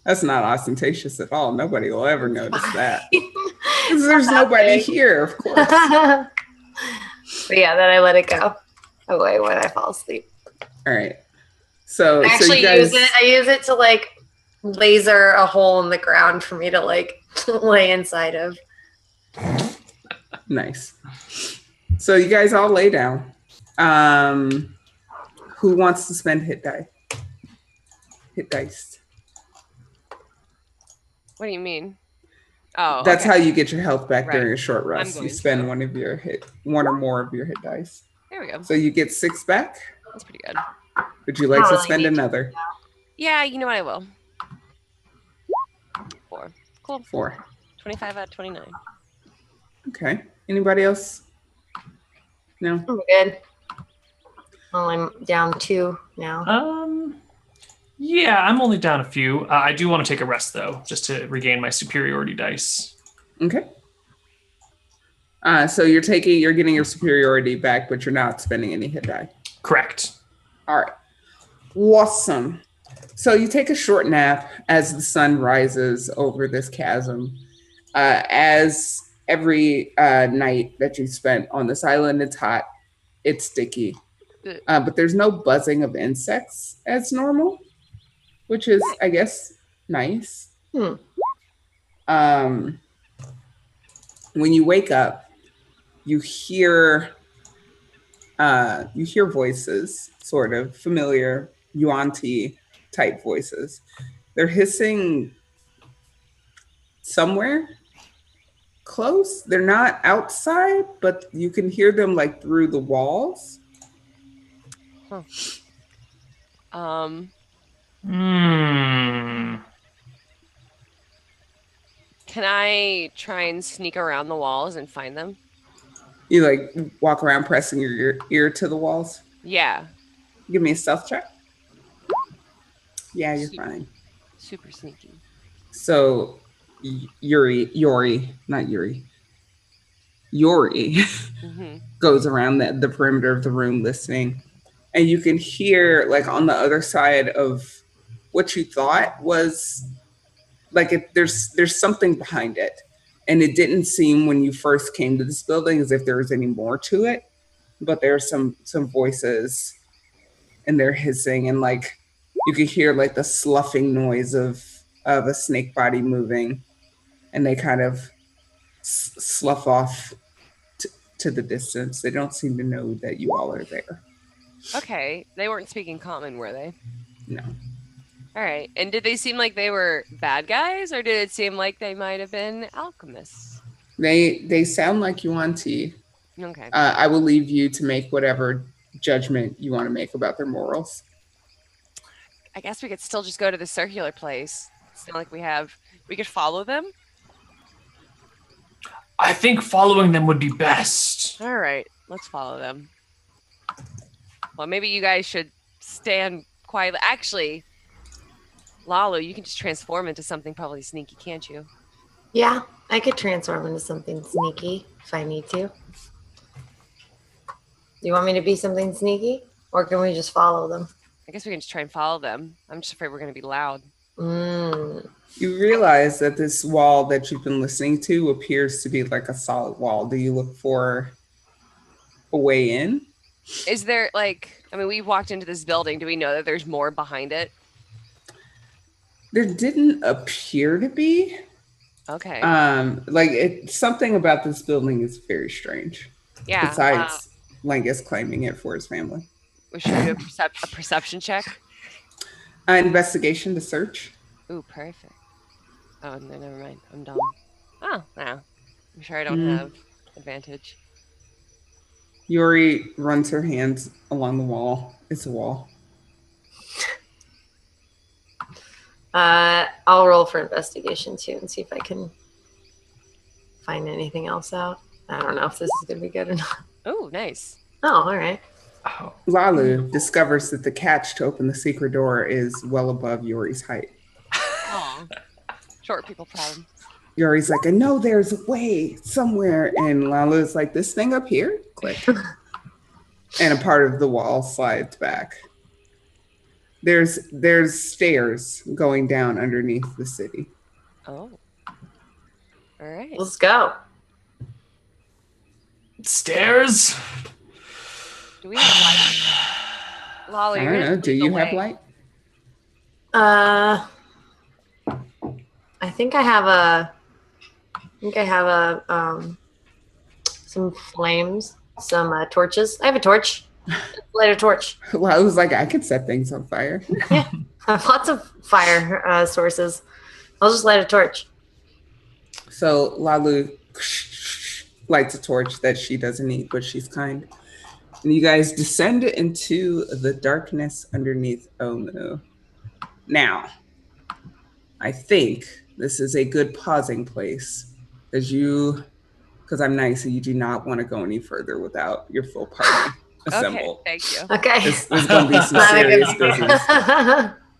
That's not ostentatious at all. Nobody will ever notice that. There's nobody here, of course. But yeah, then I let it go away when I fall asleep. All right. So, I so actually you guys, use it. I use it to like laser a hole in the ground for me to like lay inside of. nice. So you guys all lay down. Who wants to spend hit die? Hit dice. What do you mean? Oh, That's okay. how you get your health back Right. during a short I'm rest. going You spend to. one or more of your hit dice. There we go. So you get 6 back. That's pretty good. Would you like Not to really spend need to. another? Yeah, you know what? I will. 4. Cool. 4. 25 out of 29. Okay. Anybody else? No. I'm good. Well, I'm down 2 now. Yeah, I'm only down a few. I do want to take a rest though, just to regain my superiority dice. Okay. So you're getting your superiority back, but you're not spending any hit die. Correct. All right. Awesome. So you take a short nap as the sun rises over this chasm. As every night that you spent on this island, it's hot, it's sticky, but there's no buzzing of insects as normal, which is, I guess, nice. When you wake up, you hear voices, sort of familiar Yuan-Ti type voices. They're hissing somewhere close. They're not outside, but you can hear them like through the walls. Can I try and sneak around the walls and find them? You like walk around pressing your ear to the walls. Yeah. Give me a stealth check. Yeah, you're fine. Super sneaky. So Yuri goes around the perimeter of the room listening, and you can hear like on the other side of what you thought was like there's something behind it, and it didn't seem when you first came to this building as if there was any more to it, but there are some voices, and they're hissing, and like you could hear like the sloughing noise of a snake body moving, and they kind of slough off to the distance. They don't seem to know that you all are there. Okay. They weren't speaking common, were they? No. All right. And did they seem like they were bad guys, or did it seem like they might have been alchemists? They sound like Yuan-Ti. Okay. I will leave you to make whatever judgment you want to make about their morals. I guess we could still just go to the circular place. It's not like we could follow them. I think following them would be best. All right, let's follow them. Well, maybe you guys should stand quietly. Actually, Lalo, you can just transform into something probably sneaky, can't you? Yeah, I could transform into something sneaky if I need to. Do you want me to be something sneaky? Or can we just follow them? I guess we can just try and follow them. I'm just afraid we're going to be loud. You realize that this wall that you've been listening to appears to be like a solid wall. Do you look for a way in? Is there we walked into this building. Do we know that there's more behind it? There didn't appear to be. Okay. Something about this building is very strange. Yeah. Besides Langus claiming it for his family. We should do a perception check. Investigation to search. Ooh, perfect. Oh, no, never mind. I'm dumb. Oh, no. I'm sure I don't have advantage. Yuri runs her hands along the wall. It's a wall. I'll roll for investigation too and see if I can find anything else out. I don't know if this is going to be good or not. Oh, nice. Oh, all right. Lalu discovers that the catch to open the secret door is well above Yuri's height. Aw. Short people problem. Yuri's like, I know there's a way somewhere. And Lalu's like, this thing up here? Click. And a part of the wall slides back. There's stairs going down underneath the city. Oh. All right. Let's go. Stairs? Do we have light? Lala, I you're don't gonna know. have to Do lead the you have way. light? I think I have some flames, some torches. I have a torch. Let's light a torch. Well, I was like, I could set things on fire. Yeah, I have lots of fire sources. I'll just light a torch. So Lalu lights a torch that she doesn't need, but she's kind. And you guys descend into the darkness underneath Omu. Now, I think this is a good pausing place because I'm nice and you do not want to go any further without your full party Okay, assembled. thank you. Okay. This is going to be some Not a good serious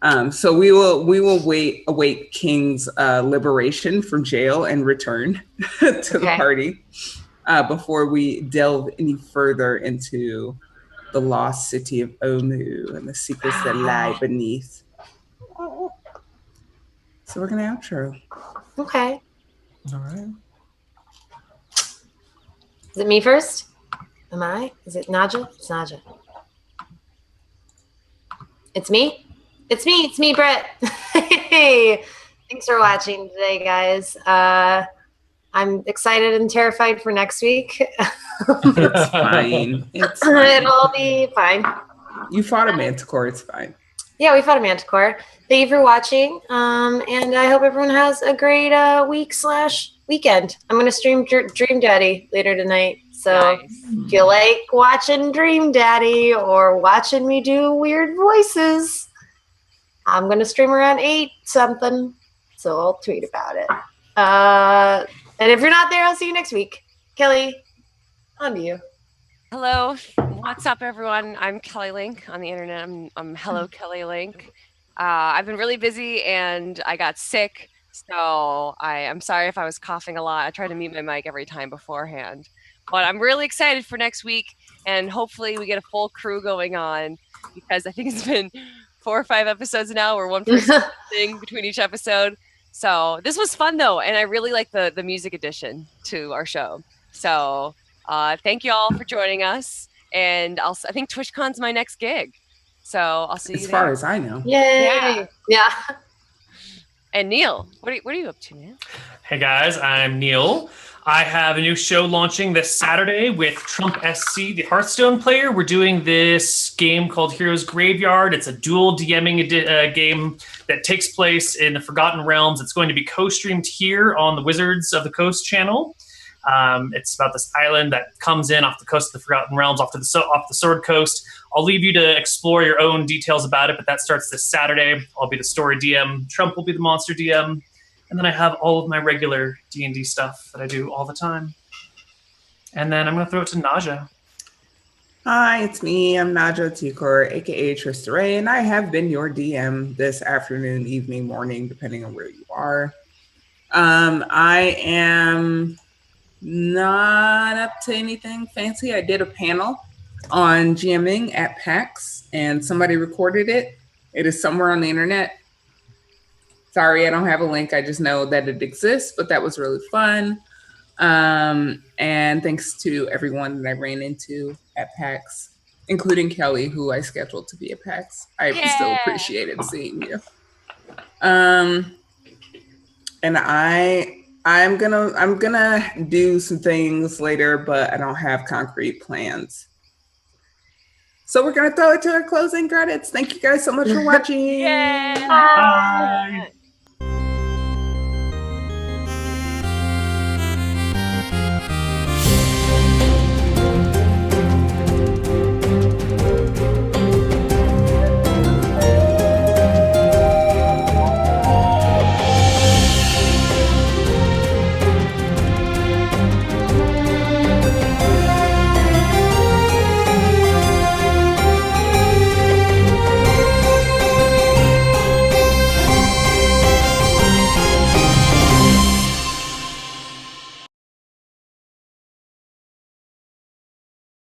business. So we will await King's liberation from jail and return to the party before we delve any further into the lost city of Omu and the secrets that lie beneath. So we're gonna outro. Okay. All right. Is it me first? Am I? Is it Naja? It's Naja. It's me? It's me, Brett. Hey, thanks for watching today, guys. I'm excited and terrified for next week. It's fine. It's fine. It'll be fine. You fought a manticore. It's fine. Yeah, we fought a manticore. Thank you for watching. And I hope everyone has a great week/weekend. I'm going to stream Dream Daddy later tonight. So if you like watching Dream Daddy or watching me do weird voices, I'm going to stream around 8 something. So I'll tweet about it. And if you're not there, I'll see you next week. Kelly, on to you. Hello, what's up, everyone? I'm Kelly Link on the internet. I'm Hello Kelly Link. I've been really busy and I got sick, so I'm sorry if I was coughing a lot. I tried to mute my mic every time beforehand, but I'm really excited for next week, and hopefully we get a full crew going on, because I think it's been 4 or 5 episodes now where one person sing between each episode. So this was fun though, and I really like the music addition to our show. So thank you all for joining us, and I think TwitchCon's my next gig, so I'll see you there. As far as I know. Yay! Yeah. And Neil, what are you up to, man? Hey guys, I'm Neil. I have a new show launching this Saturday with Trump SC, the Hearthstone player. We're doing this game called Heroes Graveyard. It's a dual DMing game that takes place in the Forgotten Realms. It's going to be co-streamed here on the Wizards of the Coast channel. It's about this island that comes in off the coast of the Forgotten Realms, off the Sword Coast. I'll leave you to explore your own details about it, but that starts this Saturday. I'll be the story DM. Trump will be the monster DM. And then I have all of my regular D&D stuff that I do all the time. And then I'm going to throw it to Naja. Hi, it's me. I'm Naja Tikor, aka Trista Ray, and I have been your DM this afternoon, evening, morning, depending on where you are. I am not up to anything fancy. I did a panel on GMing at PAX, and somebody recorded it. It is somewhere on the internet. Sorry, I don't have a link. I just know that it exists, but that was really fun. And thanks to everyone that I ran into at PAX, including Kelly, who I scheduled to be at PAX. I still appreciated seeing you. And I'm gonna do some things later, but I don't have concrete plans. So we're gonna throw it to our closing credits. Thank you guys so much for watching. Yeah. Bye.